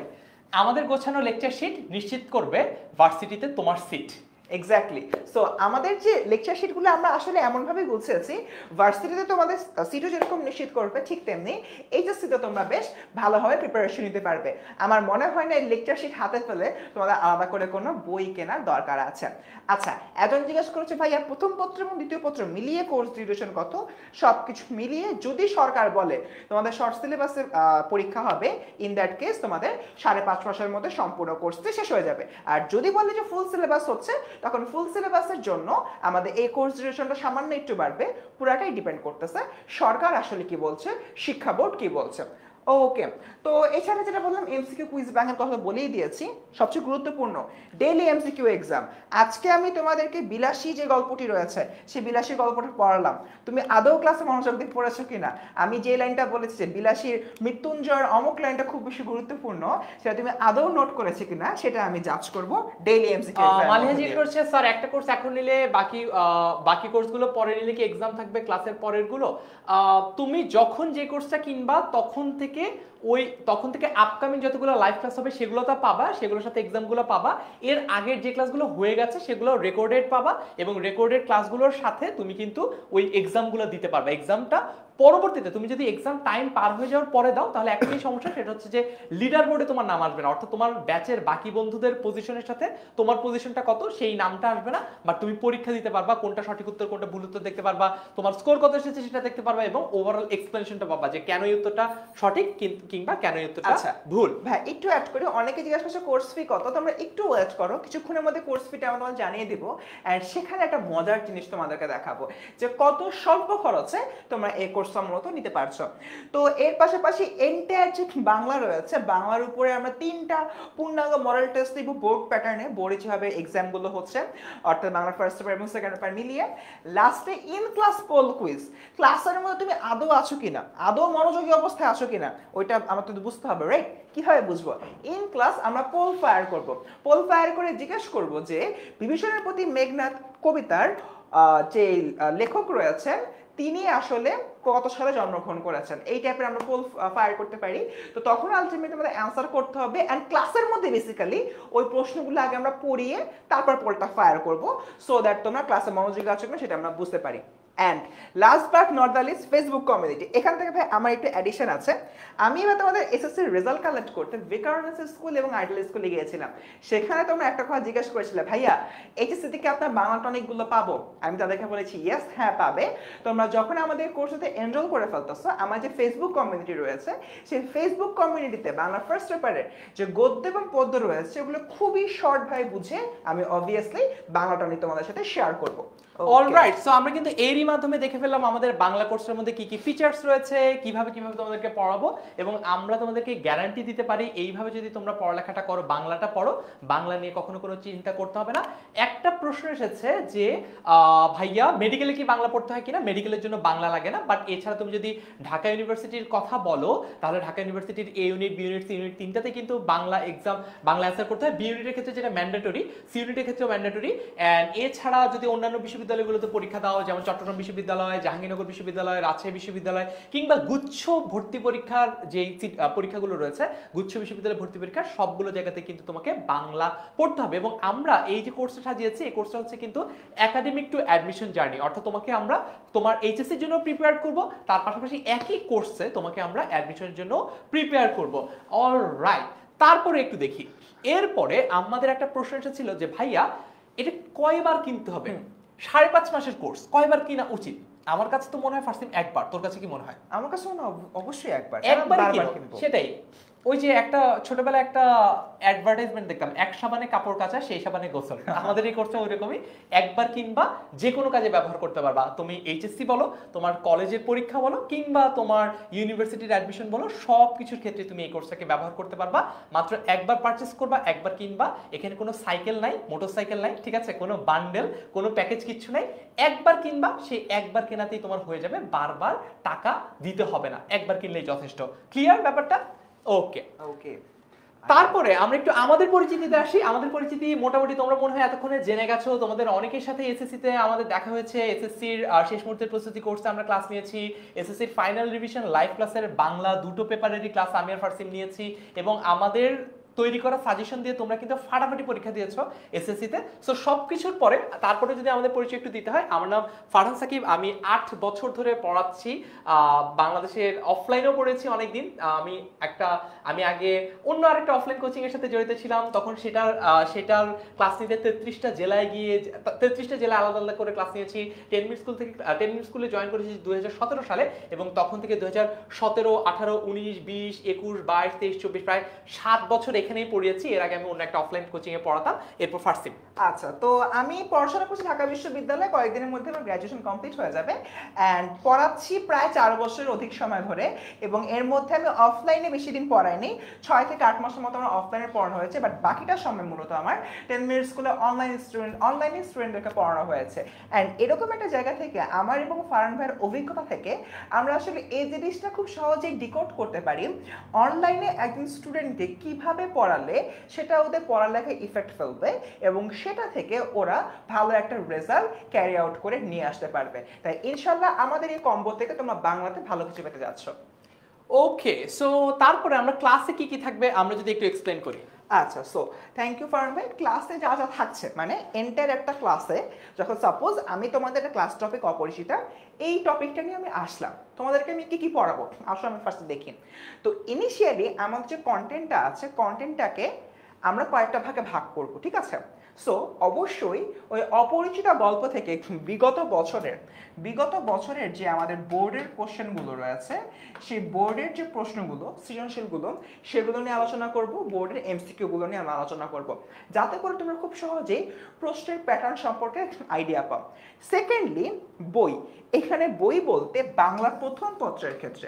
আমাদের গোছানো লেকচার শিট নিশ্চিত করবে ভার্সিটিতে তোমার সিট। এক্স্যাক্টলি। সো আমাদের যে লেকচার শিটগুলো আমরা আসলে এমনভাবে গুছিয়েছি, ভার্সিটিতে তোমাদের সিটও যেরকম নিশ্চিত করবে ঠিক তেমনি এইচএসসিতে তোমরা বেশ ভালোভাবে প্রিপারেশন নিতে পারবে। আমার মনে হয় না এই লেকচার শিট হাতে ফেলে তোমাদের আলাদা করে কোনো বই কেনার দরকার আছে। আচ্ছা একজন জিজ্ঞেস করেছে ভাইয়া প্রথম পত্র এবং দ্বিতীয় পত্র মিলিয়ে কোর্স ডিউরেশন কত? সব কিছু মিলিয়ে যদি সরকার বলে তোমাদের শর্ট সিলেবাসের পরীক্ষা হবে, ইন দ্যাট কেস তোমাদের 5.5 মাসের মধ্যে সম্পূর্ণ কোর্সটি শেষ হয়ে যাবে। আর যদি বলে যে ফুল সিলেবাস হচ্ছে, তখন ফুল সিলেবাসের জন্য আমাদের এই কোর্স ডিউরেশনটা সামান্য একটু বাড়বে। পুরাটাই ডিপেন্ড করতেছে সরকার আসলে কি বলছে, শিক্ষা বোর্ড কি বলছে। ওকে, তো এছাড়া যেটা বললাম এমসিকিউ কুইজ ব্যাংকের কথা বলেই দিয়েছি। সবচেয়ে গুরুত্বপূর্ণ ডেইলি এমসিকিউ এক্সাম। আজকে আমি তোমাদেরকে বিলাসী যে গল্পটি রয়েছে সেই বিলাসী গল্পটা পড়ালাম, তুমি আদৌ ক্লাসে মনোযোগ দিয়ে পড়েছো কিনা? আমি যে লাইনটা বলেছি যে বিলাসীর মৃত্যুঞ্জয়ের অমুক লাইনটা খুব বেশি গুরুত্বপূর্ণ, সেটা তুমি আদৌ নোট করেছো কিনা সেটা আমি জাজ করব ডেইলি এমসিকিউ এক্সাম। মালিহা জিজ্ঞেস করছে স্যার একটা কোর্স এখন নিলে বাকি কোর্সগুলো পরে নিলে কি এক্সাম থাকবে ক্লাসের পরের গুলো? তুমি যখন যে কোর্সটা কিনবা তখন থেকে আপকামিং যতগুলো লাইভ ক্লাস হবে সেগুলো তো পাবা, সেগুলোর সাথে এক্সামগুলো পাবা। এর আগের যে ক্লাসগুলো হয়ে গেছে সেগুলো রেকর্ডেড পাবা এবং রেকর্ডেড ক্লাসগুলোর সাথে তুমি কিন্তু ওই এক্সামগুলো দিতে পারবে। এক্সামটা পরবর্তীতে তুমি যদি এক্সাম টাইম পার হয়ে যাওয়ার পরে দাও তাহলে একটাই সমস্যা, সেটা হচ্ছে যে লিডার বোর্ডে তোমার নাম আসবে না, অর্থাৎ তোমার ব্যাচের বাকি বন্ধুদের পজিশনের সাথে তোমার পজিশনটা কত সেই নামটা আসবে না। বাট তুমি পরীক্ষা দিতে পারবা, কোনটা সঠিক উত্তর কোনটা ভুল উত্তর দেখতে পারবা, তোমার স্কোর কত এসেছে সেটা দেখতে পারবা এবং ওভারঅল এক্সপ্লেনেশনটা পাবা যে কেন এই উত্তরটা সঠিক কিংবা কেন এই উত্তরটা ভুল। ভাই একটু অ্যাড করি, অনেকে জিজ্ঞাসা করছে কোর্স ফি কত, তোমরা একটু ওয়েট করো, কিছুক্ষণের মধ্যে কোর্স ফিটা আমরা তোমাদের জানিয়ে দিব। এন্ড সেখানে একটা মজার জিনিস তোমাদেরকে দেখাবো যে কত স্বল্প খরচে তোমরা এই কোর্সটা মূলত নিতে পারছো। তো এর পাশাপাশি এন্টায়ার যে বাংলা রয়েছে, বাংলার উপরে আমরা 3টা পূর্ণাঙ্গ মডেল টেস্ট দিব বোর্ড প্যাটার্নে, বোর্ডে যেভাবে এক্সামগুলো হচ্ছে অর্থাৎ বাংলা ফার্স্ট পেপার এবং সেকেন্ড পেপার মিলিয়ে। লাস্টে ইন ক্লাস পোল কুইজ, ক্লাসের মধ্যে তুমি আদৌ আছো কিনা, আদৌ মনোযোগী অবস্থায় আছো কিনা ওইটা আমার তো বুঝতে হবে, রাইট? কিভাবে বুঝবো? ইন ক্লাস আমরা পোল ফায়ার করব, পোল ফায়ার করে জিজ্ঞেস করব যে বিভীষণের প্রতি মেঘনাদ কবিতার যে লেখক রয়েছেন তিনি আসলে কত সালে জন্মগ্রহণ করেছেন, এই টাইপের আমরা পোল ফায়ার করতে পারি। তো তখন আলটিমেটলি আমাদের অ্যান্সার করতে হবে, অ্যান্ড ক্লাসের মধ্যে বেসিক্যালি ওই প্রশ্নগুলো আগে আমরা পড়িয়ে তারপর পোলটা ফায়ার করব, সো দ্যাট তোমরা ক্লাসে মনোযোগী আছো কিনা সেটা আমরা বুঝতে পারি। And last but not the list, Facebook community. এখান থেকে ভাই আমার একটু অ্যাডিশন আছে। আমি এবার তোমাদের এসএসসির রেজাল্ট কালেক্ট করতে ভিকারুননিসা স্কুল এবং আইডিয়াল স্কুলে গিয়েছিলাম। সেখানে তোমরা একটা কথা জিজ্ঞেস করেছিলে, ভাইয়া এইচএসসি থেকে আপনার বাংলা টনিকগুলো পাবো? আমি তাদেরকে বলেছি ইয়েস, হ্যাঁ পাবে। তোমরা যখন আমাদের কোর্সে এনরোল করে ফেলতেছো, আমার যে ফেসবুক কমিউনিটি রয়েছে সেই ফেসবুক কমিউনিটিতে বাংলা ফার্স্ট পেপারের যে গদ্য এবং পদ্য রয়েছে ওগুলো খুবই শর্ট ভাবে বুঝে আমি অবভিয়াসলি বাংলা টনিক তোমাদের সাথে শেয়ার করবো। অলরাইট, সো আমরা কিন্তু এরই মাধ্যমে দেখে ফেললাম আমাদের বাংলা কোর্সের মধ্যে কি কি ফিচার্স রয়েছে, কিভাবে তোমাদেরকে পড়াবো, এবং আমরা তোমাদেরকে গ্যারান্টি দিতে পারি এইভাবে যদি তোমরা পড়ালেখাটা করো, বাংলাটা পড়ো, বাংলা নিয়ে কখনো কোনো চিন্তা করতে হবে না। একটা প্রশ্ন এসেছে যে ভাইয়া মেডিকেলে কি বাংলা পড়তে হয় কিনা? মেডিকেলের জন্য বাংলা লাগে না, বাট এছাড়া তুমি যদি ঢাকা ইউনিভার্সিটির কথা বলো তাহলে ঢাকা ইউনিভার্সিটির A unit, B unit, C unit তিনটাতে কিন্তু বাংলা এক্সাম, বাংলা অ্যান্সার করতে হয়। বি ইউনিটের ক্ষেত্রে যেটা ম্যান্ডেটরি, সি ইউনিটের ক্ষেত্রেও ম্যান্ডেটরি। অ্যান্ড এছাড়া যদি অন্যান্য বিশ্ববিদ্যালয়গুলোতে পরীক্ষা দাও, যেমন চট্টগ্রাম বিশ্ববিদ্যালয়, জাহাঙ্গীরনগর বিশ্ববিদ্যালয়, রাজশাহী বিশ্ববিদ্যালয়, কিংবা গুচ্ছ ভর্তি পরীক্ষার যে পরীক্ষাগুলো রয়েছে, গুচ্ছ বিশ্ববিদ্যালয় ভর্তি পরীক্ষা, সবগুলো জায়গাতে কিন্তু তোমাকে বাংলা পড়তে হবে। এবং আমরা এই যে কোর্সটা সাজিয়েছি, এই কোর্সটা হচ্ছে কিন্তু একাডেমিক টু অ্যাডমিশন জার্নি, অর্থাৎ তোমাকে আমরা তোমার এইচএসসির জন্য প্রিপেয়ার করব, তার পাশাপাশি একই কোর্সে তোমাকে আমরা অ্যাডমিশনের জন্য প্রিপেয়ার করব। অলরাইট, তারপরে একটু দেখি, এরপরে আমাদের একটা প্রশ্ন এসেছিল যে ভাইয়া এটা কয়বার কিনতে হবে? 5.5 মাসের কোর্স কয়বার কিনা উচিত? আমার কাছে তো মনে হয় ফার্স্ট টাইম একবার। তোর কাছে কি মনে হয়? আমার কাছে মনে হয় অবশ্যই একবার কিনবো। সেটাই, ওই যে একটা ছোটবেলায় একটা অ্যাডভার্টাইজমেন্ট দেখতাম, এক সাবানে কাপড় কাচা সেই সাবানে গোসল। আমাদের এই কোর্সটা ওইরকমই, একবার কিনবা, যে কোনো কাজে ব্যবহার করতে পারবা। তুমি এইচএসসি বলো, তোমার কলেজের পরীক্ষা বলো, কিংবা তোমার ইউনিভার্সিটির অ্যাডমিশন বলো, সব কিছুর ক্ষেত্রে তুমি এই কোর্সটাকে ব্যবহার করতে পারবা। মাত্র একবার পারচেস করবা, একবার কিনবা। এখানে কোনো সাইকেল নাই, মোটরসাইকেল নাই, ঠিক আছে, কোনো বান্ডেল, কোনো প্যাকেজ কিচ্ছু নাই। একবার কিনবা, সেই একবার কেনাতেই তোমার হয়ে যাবে, বারবার টাকা দিতে হবে না, একবার কিনলেই যথেষ্ট। ক্লিয়ার ব্যাপারটা? ওকে ওকে। তারপরে আমরা একটু আমাদের পরিচিতিতে আসি। আমাদের পরিচিতি মোটামুটি তোমরা মনে হয় এতক্ষণে জেনে গেছো। তোমাদের অনেকের সাথে এসএসসিতে আমাদের দেখা হয়েছে। এসএসসির শেষ মুহূর্তের প্রস্তুতি কোর্সে আমরা ক্লাস নিয়েছি। এসএসসির ফাইনাল রিভিশন লাইভ ক্লাসের বাংলা দুটো পেপারেরই ক্লাস আমি আর ফারসিম নিয়েছি, এবং আমাদের তৈরি করা সাজেশন দিয়ে তোমরা কিন্তু ফাটাফাটি পরীক্ষা দিয়েছো এসএসসিতে। সো সবকিছুর পরে তারপরে যদি আমাদের পরিচয় একটু দিতে হয়, আমার নাম ফারহান সাকিব। আমি 8 বছর ধরে পড়াচ্ছি, বাংলাদেশের অফলাইনেও পড়েছি অনেকদিন। আমি আগে অন্য আরেকটা অফলাইন কোচিং এর সাথে জড়িত ছিলাম, তখন সেটার ক্লাস নিতে 33টা জেলায় গিয়ে 33টা জেলায় আলাদা আলাদা করে ক্লাস নিয়েছি। 10 মিনিট স্কুল থেকে 10 মিনিট স্কুলে জয়েন করেছি 2017 সালে, এবং তখন থেকে 2017, 18, 19, 20, 21, 22, 23, 24 প্রায় 7 বছর এখানেই পড়িয়েছি। এর আগে আমি অন্য একটা অফলাইন কোচিং এ পড়াতাম, এরপর ফার্সিম। আচ্ছা, তো আমি পড়াশোনা করছি ঢাকা বিশ্ববিদ্যালয়ে, কয়েকদিনের মধ্যে আমার গ্র্যাজুয়েশন কমপ্লিট হয়ে যাবে, অ্যান্ড পড়াচ্ছি প্রায় 4 বছরের অধিক সময় ধরে। এবং এর মধ্যে আমি অফলাইনে বেশি দিন পড়াইনি, 6 থেকে 8 মাসের মতো আমার অফলাইনে পড়ানো হয়েছে, বাট বাকিটা সময় মূলত আমার 10 মিনিট স্কুলে অনলাইনে স্টুডেন্টদেরকে পড়ানো হয়েছে। অ্যান্ড এরকম একটা জায়গা থেকে আমার এবং ফারহান ভাইয়ের অভিজ্ঞতা থেকে আমরা আসলে এই জিনিসটা খুব সহজেই ডিকোড করতে পারি, অনলাইনে একজন স্টুডেন্টকে কিভাবে পড়ালে সেটা ওদের পড়ালেখায় ইফেক্ট ফেলবে, এবং সেটা থেকে ওরা ভালো একটা রেজাল্ট ক্যারি আউট করে নিয়ে আসতে পারবে। তাই ইনশাল্লাহ আমাদের এই কম্বো থেকে তোমরা বাংলাতে ভালো কিছু পেতে যাচ্ছ। ওকে, সো তারপরে আমরা ক্লাসে কি কি থাকবে আমরা যদি একটু এক্সপ্লেন করি। আচ্ছা, সো থ্যাংক ইউ ফারহান ভাই। ক্লাসে যা যা থাকছে, মানে এন্টার একটা ক্লাসে যখন সাপোজ আমি তোমাদের একটা ক্লাস টপিক অপরিচিতা, এই টপিকটা নিয়ে আমি আসলাম, তোমাদেরকে আমি কি কি পড়াবো আসলে আমি ফার্স্টে দেখি। তো ইনিশিয়ালি আমাদের যে কন্টেন্টটা আছে, কন্টেন্টটাকে আমরা কয়েকটা ভাগে ভাগ করব, ঠিক আছে। সো অবশ্যই ওই অপরিচিতা গল্প থেকে বিগত বছরের যে আমাদের বোর্ডের কোশ্চেনগুলো রয়েছে, সেই বোর্ডের যে প্রশ্নগুলো সৃজনশীলগুলো সেগুলো নিয়ে আলোচনা করব, বোর্ডের এমসিকিউগুলো নিয়ে আমরা আলোচনা করব, যাতে করে তোমরা খুব সহজেই প্রশ্নের প্যাটার্ন সম্পর্কে আইডিয়া পাও। সেকেন্ডলি, বই। এখানে বই বলতে বাংলা প্রথম পত্রের ক্ষেত্রে,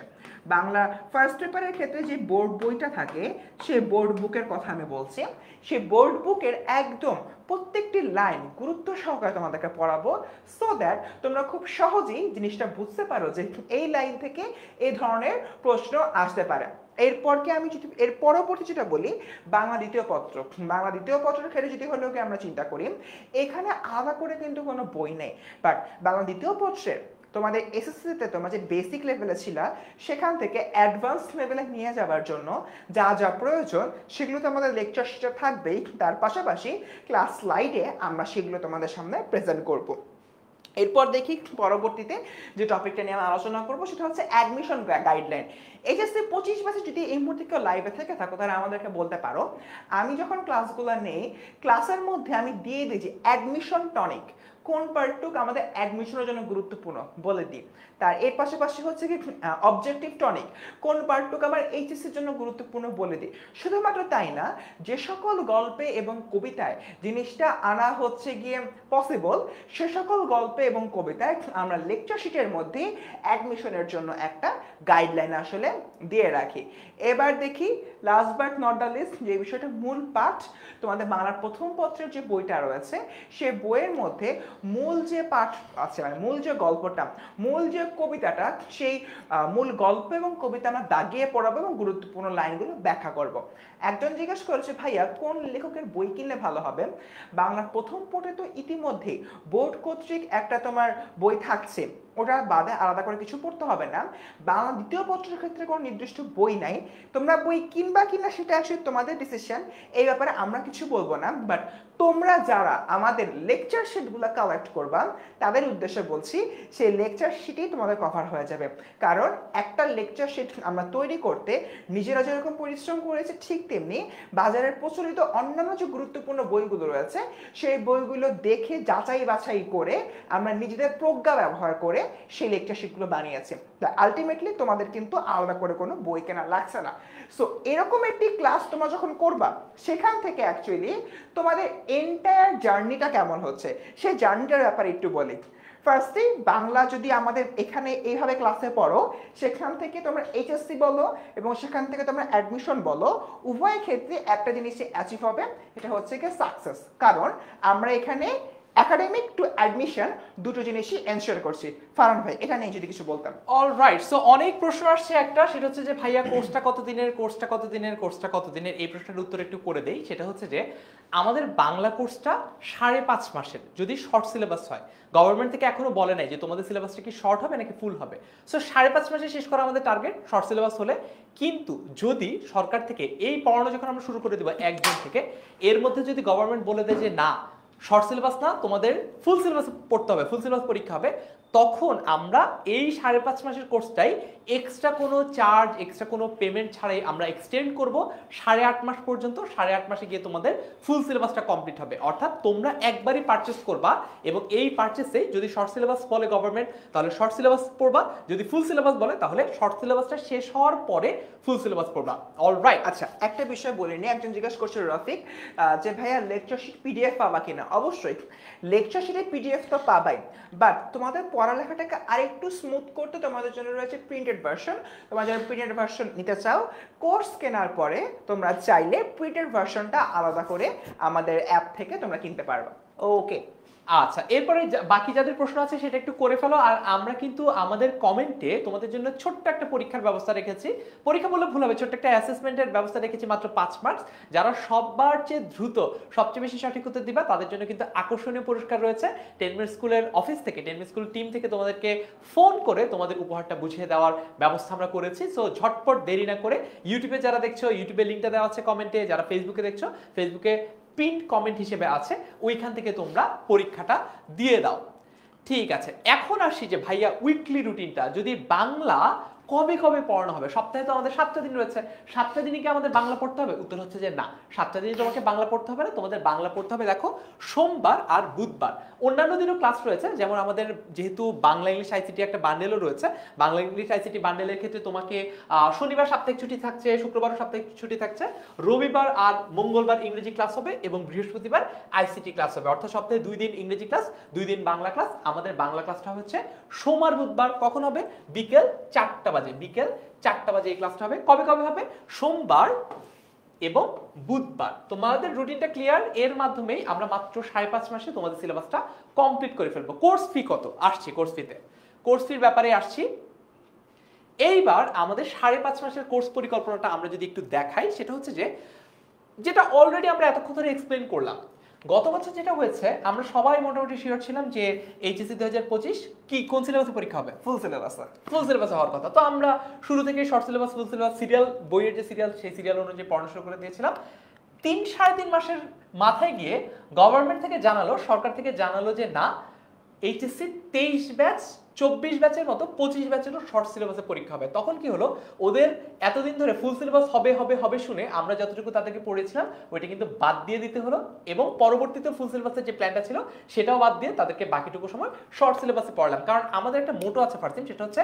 বাংলা ফার্স্ট পেপারের ক্ষেত্রে যে বোর্ড বইটা থাকে সেই বোর্ড বুকের কথা আমি বলছি। সেই বোর্ড বুকের একদম প্রত্যেকটি লাইন গুরুত্ব সহকারে তোমাদেরকে পড়াবো, সো দ্যাট তোমরা খুব সহজেই জিনিসটা বুঝতে পারো যে এই লাইন থেকে এই ধরনের প্রশ্ন আসতে পারে। এরপরকে আমি যদি এর পরবর্তী যেটা বলি, বাংলা দ্বিতীয় পত্র। বাংলা দ্বিতীয় পত্রের ক্ষেত্রে যদি হলেও আমরা চিন্তা করি, এখানে আলাদা করে কিন্তু কোনো বই নেই, বাট বাংলা দ্বিতীয় পত্রের তোমাদের এসএসসিতে তোমরা যে বেসিক লেভেলে ছিল সেখান থেকে অ্যাডভান্স লেভেলে নিয়ে যাওয়ার জন্য যা যা প্রয়োজন সেগুলো তো আমাদের লেকচার শিটে থাকবেই, তার পাশাপাশি ক্লাস স্লাইডে আমরা সেগুলো তোমাদের সামনে প্রেজেন্ট করব। এরপর দেখি পরবর্তীতে যে টপিকটা নিয়ে আমি আলোচনা করবো সেটা হচ্ছে অ্যাডমিশন গাইডলাইন। এইচএসসি 25 ব্যাচে যদি এই মুহূর্তে কেউ লাইভে থেকে থাকো তাহলে আমাদেরকে বলতে পারো, আমি যখন ক্লাসগুলো নেই ক্লাসের মধ্যে আমি দিয়ে দিই যে অ্যাডমিশন টনিক কোন পার্টটুক আমাদের অ্যাডমিশনের জন্য গুরুত্বপূর্ণ বলে দিই, তার এর পাশাপাশি হচ্ছে কি অবজেক্টিভ টনিক কোন পার্টটুক আমার এইচএসসির জন্য গুরুত্বপূর্ণ বলে দিই। শুধুমাত্র তাই না, যে সকল গল্পে এবং কবিতায় জিনিসটা আনা হচ্ছে গিয়ে পসিবল, সে সকল গল্পে এবং কবিতায় আমরা লেকচার শিটের মধ্যে অ্যাডমিশনের জন্য একটা গাইডলাইন আসলে দিয়ে রাখি। এবার দেখি last but not the list, যে বিষয়টা মূল পাঠ তোমাদের বাংলার প্রথম পত্রের যে বইটা রয়েছে সে বইয়ের মধ্যে মূল যে পাঠ আছে, মানে মূল যে গল্পটা, মূল যে কবিতাটা, সেই মূল গল্প এবং কবিতা আমরা দাগিয়ে পড়াবো এবং গুরুত্বপূর্ণ লাইনগুলো ব্যাখ্যা করব। একজন জিজ্ঞেস করেছে, ভাইয়া কোন লেখকের বই কিনলে ভালো হবে? বাংলার প্রথম পত্রে তো ইতিমধ্যেই বোর্ড কর্তৃক একটা তোমার বই থাকছে, ওটা বাদে আলাদা করে কিছু পড়তে হবে না। বাংলা দ্বিতীয় পত্রের ক্ষেত্রে কোনো নির্দিষ্ট বই নাই, তোমরা বই কিনবা কিনা সেটা আসলে তোমাদের ডিসিশন, এই ব্যাপারে আমরা কিছু বলবো না। বাট তোমরা যারা আমাদের লেকচার শিটগুলো কালেক্ট করবা তাদের উদ্দেশ্যে বলছি, সেই লেকচার শিটেই তোমাদের কভার হয়ে যাবে। কারণ একটা লেকচার শিট আমরা তৈরি করতে নিজেরা যেরকম পরিশ্রম করেছি, ঠিক তেমনি বাজারের প্রচলিত অন্যান্য যে গুরুত্বপূর্ণ বইগুলো রয়েছে সেই বইগুলো দেখে যাচাই বাছাই করে আমরা নিজেদের প্রজ্ঞা ব্যবহার করে সেই লেকচার শিটগুলো বানিয়েছি। আলটিমেটলি তোমাদের কিন্তু আলাদা করে কোনো বই কেনা লাগছে না। সো এরকম একটি ক্লাস তোমরা যখন করবা সেখান থেকে অ্যাকচুয়ালি তোমাদের এন্টায়ার জার্নিটা কেমন হচ্ছে সেই জার্নিটার ব্যাপারে একটু বলি। ফার্স্টলি বাংলা যদি আমাদের এখানে এইভাবে ক্লাসে পড়ো, সেখান থেকে তোমরা এইচএসসি বলো এবং সেখান থেকে তোমরা অ্যাডমিশন বলো, উভয় ক্ষেত্রে একটা জিনিসই অ্যাচিভ হবে, এটা হচ্ছে কি সাকসেস। কারণ আমরা এখানে একাডেমিক টু অ্যাডমিশন দুটো জিনিসই এনশিওর করছি। ফারহান ভাই এটা নিয়ে যদি কিছু বলতাম। অলরাইট, সো অনেক প্রশ্ন আসছে, একটা সেটা হচ্ছে যে ভাইয়া কোর্সটা কতদিনের, কোর্সটা কতদিনের, কোর্সটা কতদিনের। এই প্রশ্নের উত্তর একটু করে দেই। সেটা হচ্ছে যে আমাদের বাংলা কোর্সটা 5.5 মাসের যদি শর্ট সিলেবাস হয়। গভর্নমেন্ট থেকে এখনো বলে নাই যে তোমাদের সিলেবাসটা কি শর্ট হবে নাকি ফুল হবে। সো 5.5 মাসে শেষ করা আমাদের টার্গেট শর্ট সিলেবাস হলে। কিন্তু যদি সরকার থেকে এই পড়ানো যখন আমরা শুরু করে দেবো 1 জুন থেকে, এর মধ্যে যদি গভর্নমেন্ট বলে দেয় যে না শর্ট সিলেবাস না, তোমাদের ফুল সিলেবাস পড়তে হবে, ফুল সিলেবাস পরীক্ষা হবে, তখন আমরা এই 5.5 মাসের কোর্সটাই এক্সট্রা কোনো চার্জ, এক্সট্রা কোনো পেমেন্ট ছাড়াই আমরা এক্সটেন্ড করব 8.5 মাস পর্যন্ত। 8.5 মাসে গিয়ে তোমাদের ফুল সিলেবাসটা কমপ্লিট হবে। অর্থাৎ তোমরা একবারই পারচেস করবা এবং এই পারচেসে যদি শর্ট সিলেবাস বলে গভর্নমেন্ট তাহলে শর্ট সিলেবাস পড়বা, যদি ফুল সিলেবাস বলে তাহলে শর্ট সিলেবাসটা শেষ হওয়ার পরে ফুল সিলেবাস পড়বা। অলরাইট, আচ্ছা একটা বিষয় বলিনি, একজন জিজ্ঞেস করছে রফিক যে ভাইয়া লেকচার শিট পিডিএফ পাবা কিনা? অবশ্যই লেকচার শিটের পিডিএফ তো পাবাই, বাট তোমাদের পড়ালেখাটাকে আরেকটু স্মুথ করতে তোমাদের জন্য রয়েছে প্রিন্টেড ভার্সন। তোমরা যারা প্রিন্টেড ভার্সন নিতে চাও, কোর্স কেনার পরে তোমরা চাইলে প্রিন্টেড ভার্সনটা আলাদা করে আমাদের অ্যাপ থেকে তোমরা কিনতে পারবা। ওকে, আচ্ছা এরপরে বাকি যাদের প্রশ্ন আছে সেটা একটু করে ফেলো। আর আমরা কিন্তু আমাদের কমেন্টে তোমাদের জন্য ছোট্ট একটা পরীক্ষার ব্যবস্থা রেখেছি। পরীক্ষা বলে ভুল হবে, ছোট্ট একটা অ্যাসেসমেন্টের ব্যবস্থা রেখেছি, মাত্র 5 মার্কস। যারা সবার চেয়ে দ্রুত সবচেয়ে বেশি সঠিক উত্তর দিবা তাদের জন্য কিন্তু আকর্ষণীয় পুরস্কার রয়েছে। 10 মিনিট স্কুলের অফিস থেকে, 10 মিনিট স্কুল টিম থেকে তোমাদেরকে ফোন করে তোমাদের উপহারটা বুঝিয়ে দেওয়ার ব্যবস্থা আমরা করেছি। সো ঝটপট দেরি না করে, ইউটিউবে যারা দেখছো ইউটিউবে লিঙ্কটা দেওয়া আছে কমেন্টে, যারা ফেসবুকে দেখছো ফেসবুকে পিন কমেন্ট হিসেবে আছে, ওইখান থেকে তোমরা পরীক্ষাটা দিয়ে দাও। ঠিক আছে, এখন আসি যে ভাইয়া উইকলি রুটিনটা যদি বাংলা কবে কবে পড়ানো হবে? সপ্তাহে তো আমাদের 7টা দিন রয়েছে, 7টা দিনই কি আমাদের বাংলা পড়তে হবে? উত্তর হচ্ছে যে না, 7টা দিনই তোমাকে বাংলা পড়তে হবে না। তোমাদের বাংলা পড়তে হবে দেখো সোমবার আর বুধবার। অন্যান্য দিনও ক্লাস রয়েছে, যেমন আমাদের যেহেতু বাংলা ইংলিশ আইসিটি একটা বান্ডেলও রয়েছে, বাংলা ইংলিশ আইসিটি বান্ডেলের ক্ষেত্রে তোমাকে শনিবার সাপ্তাহিক ছুটি থাকছে, শুক্রবার সাপ্তাহিক ছুটি থাকছে, রবিবার আর মঙ্গলবার ইংরেজি ক্লাস হবে এবং বৃহস্পতিবার আইসিটি ক্লাস হবে। অর্থাৎ সপ্তাহে 2 দিন ইংরেজি ক্লাস, 2 দিন বাংলা ক্লাস। আমাদের বাংলা ক্লাসটা হচ্ছে সোম আর বুধবার। কখন হবে? বিকেল 4টা বাজে। বিকেল 4টা বাজে এই ক্লাসটা হবে। কবে কবে হবে? সোমবার এবং বুধবার। তোমাদের রুটিনটা ক্লিয়ার, এর মাধ্যমেই আমরা মাত্র 5.5 মাসে তোমাদের সিলেবাসটা কমপ্লিট করে ফেলবো। কোর্স ফি কত আসছি, কোর্স ফির ব্যাপারে আসছি। এইবার আমাদের 5.5 মাসের কোর্স পরিকল্পনাটা আমরা যদি একটু দেখাই, সেটা হচ্ছে যে যেটা অলরেডি আমরা এতক্ষণ ধরে এক্সপ্লেন করলাম। গত বছর যেটা হয়েছে, আমরা সবাই মোটামুটি শিওর ছিলাম যে এইচএসসি 2025 কি কোন সিলেবাসে পরীক্ষা হবে, ফুল সিলেবাস হওয়ার কথা। তো আমরা শুরু থেকে short syllabus, full syllabus, serial, বইয়ের যে সিরিয়াল সেই সিরিয়াল অনুযায়ী পড়ানো শুরু করে দিয়েছিলাম। 3-3.5 মাসের মাথায় গিয়ে গভর্নমেন্ট থেকে জানালো, সরকার থেকে জানালো যে না, এইচএসসি 23 ব্যাচ 24 ব্যাচের মতো 25 ব্যাচেরও শর্ট সিলেবাসে পরীক্ষা হবে। তখন কি হলো, ওদের এতদিন ধরে ফুল সিলেবাস হবে শুনে আমরা যতটুকু তাদেরকে পড়েছিলাম ওইটা কিন্তু বাদ দিয়ে দিতে হলো, এবং পরবর্তীতে ফুল সিলেবাসের যে প্ল্যানটা ছিল সেটাও বাদ দিয়ে তাদেরকে বাকিটুকু সময় শর্ট সিলেবাসে পড়লাম। কারণ আমাদের একটা মোটো আছে ফার্স্ট, সেটা হচ্ছে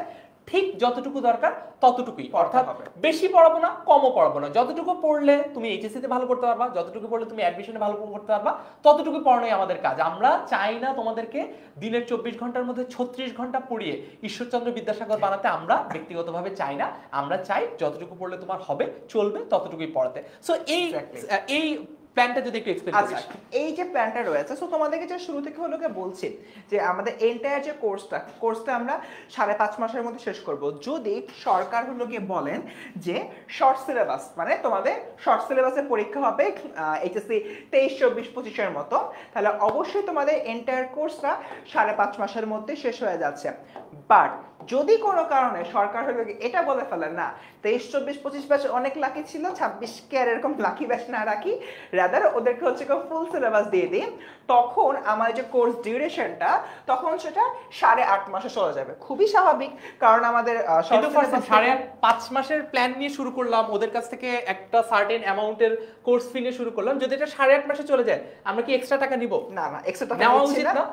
ঠিক যতটুকু দরকার ততটুকুই, অর্থাৎ বেশি পড়াবো না, কমও পড়াবো না। যতটুকু পড়লে তুমি এইচএসসি তে ভালো করতে পারবা, যতটুকু পড়লে তুমি অ্যাডমিশনে ভালো করতে পারবা, ততটুকু পড়ানোই আমাদের কাজ। আমরা চাই না তোমাদেরকে দিনের 24 ঘন্টার মধ্যে 36 ঘন্টা পড়িয়ে ঈশ্বরচন্দ্র বিদ্যাসাগর বানাতে, আমরা ব্যক্তিগতভাবে চাই না। আমরা চাই যতটুকু পড়লে তোমার হবে, চলবে, ততটুকুই পড়াতে। সো এই প্ল্যানটা যদি একটু এক্সপ্লেইন করিস। এই যে প্ল্যানটা রয়েছে, সো তোমাদেরকে যে শুরু থেকে হলো বলছি যে আমাদের এন্টায়ার যে কোর্সটা আমরা 5.5 মাসের মধ্যে শেষ করব। যদি সরকার হলো গিয়ে বলেন যে শর্ট সিলেবাস, মানে তোমাদের শর্ট সিলেবাসের পরীক্ষা হবে এইচএসসি 23-24-25 মতো, তাহলে অবশ্যই তোমাদের এন্টায়ার কোর্সটা 5.5 মাসের মধ্যে শেষ হয়ে যাচ্ছে। বাট যদি কোনো কারণে সরকার হলো এটা বলে ফেলে না 23-24-25 ব্যাচ অনেক লাকি ছিল, 26 কে আর এরকম লাকি ব্যাচ না রাখি, রাদার ওদেরকে হচ্ছে ফুল সিলেবাস দিয়ে দিই, তখন আমার যে কোর্স ডিউরেশনটা তখন সেটা 8.5 মাসে চলে যাবে। খুবই স্বাভাবিক, কারণ আমাদের 5 মাসের প্ল্যান নিয়ে শুরু করলাম, ওদের কাছ থেকে একটা সার্টেন অ্যামাউন্টের কোর্স ফি নিয়ে শুরু করলাম। যদি এটা 8.5 মাসে চলে যায়, আমরা কি এক্সট্রা টাকা নিব? না, এক্সট্রা টাকা নেওয়া উচিত না,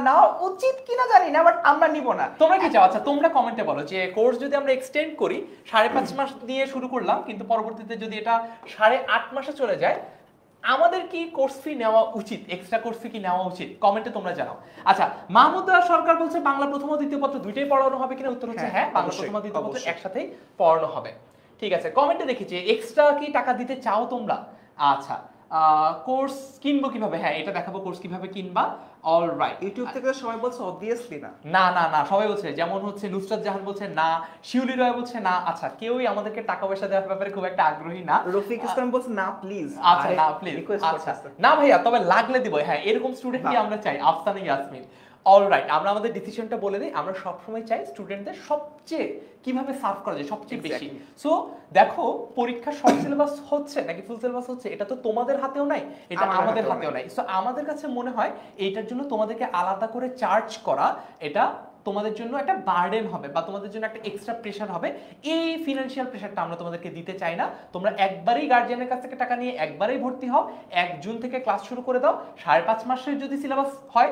নেওয়া উচিত কিনা জানি না, বাট আমরা নিব না। তোমরা কি চাও? আচ্ছা, তোমরা কমেন্টে বলো যে কোর্স যদি আমরা এক্সটেন্ড করি, 5.5 মাস দিয়ে শুরু করলাম, কিন্তু পরবর্তীতে যদি এটা 8.5 মাসে চলে যায়, আমাদের কি কোর্স ফি নেওয়া উচিত, এক্সট্রা কোর্স ফি কি নেওয়া উচিত? কমেন্টে তোমরা জানাও। আচ্ছা, মাহমুদুল্লাহ সরকার বলছে বাংলা প্রথম ও দ্বিতীয় পত্র দুইটাই পড়ানো হবে কিনা? উত্তর হচ্ছে হ্যাঁ, বাংলা প্রথম ও দ্বিতীয় পত্র একসাথেই পড়ানো হবে। ঠিক আছে, কমেন্টে দেখি যে এক্সট্রা কি টাকা দিতে চাও তোমরা? আচ্ছা, কোর্স কিনবো কিভাবে? হ্যাঁ, এটা দেখাবো কোর্স কিভাবে কিনবা। অলরাইট, ইউটিউব থেকে সবাই বলছে অবভিয়াসলি না, না সবাই বলছে, যেমন হচ্ছে নুসরাত জাহান বলছে না, শিউলি রয় বলছে না। আচ্ছা, কেউই আমাদেরকে টাকা পয়সা দেওয়ার ব্যাপারে খুব একটা আগ্রহী না। রফিক ইসলাম বলছে না প্লিজ। আচ্ছা, না প্লিজ, আচ্ছা না ভাইয়া, তবে লাগলে দিব। হ্যাঁ, এরকম স্টুডেন্টই আমরা চাই। আফসানা ইয়াসমিন। অলরাইট, আমরা আমাদের ডিসিশনটা বলে দিই। আমরা সবসময় চাই স্টুডেন্টদের সবচেয়ে কিভাবে সার্ভ করা যায় সবচেয়ে বেশি। সো দেখো, পরীক্ষা শর্ট সিলেবাস হচ্ছে নাকি ফুল সিলেবাস হচ্ছে, এটা তো তোমাদের হাতেও নাই, এটা আমাদের হাতেও নাই। সো আমাদের কাছে মনে হয় এইটার জন্য তোমাদেরকে আলাদা করে চার্জ করা, এটা তোমাদের জন্য একটা বার্ডেন হবে, বা তোমাদের জন্য একটা এক্সট্রা প্রেশার হবে। এই ফিনান্সিয়াল প্রেশারটা আমরা তোমাদেরকে দিতে চাই না। তোমরা একবারেই গার্জিয়ানের কাছ থেকে টাকা নিয়ে একবারেই ভর্তি হও, 1 জুন থেকে ক্লাস শুরু করে দাও। 5.5 মাসের যদি সিলেবাস হয়,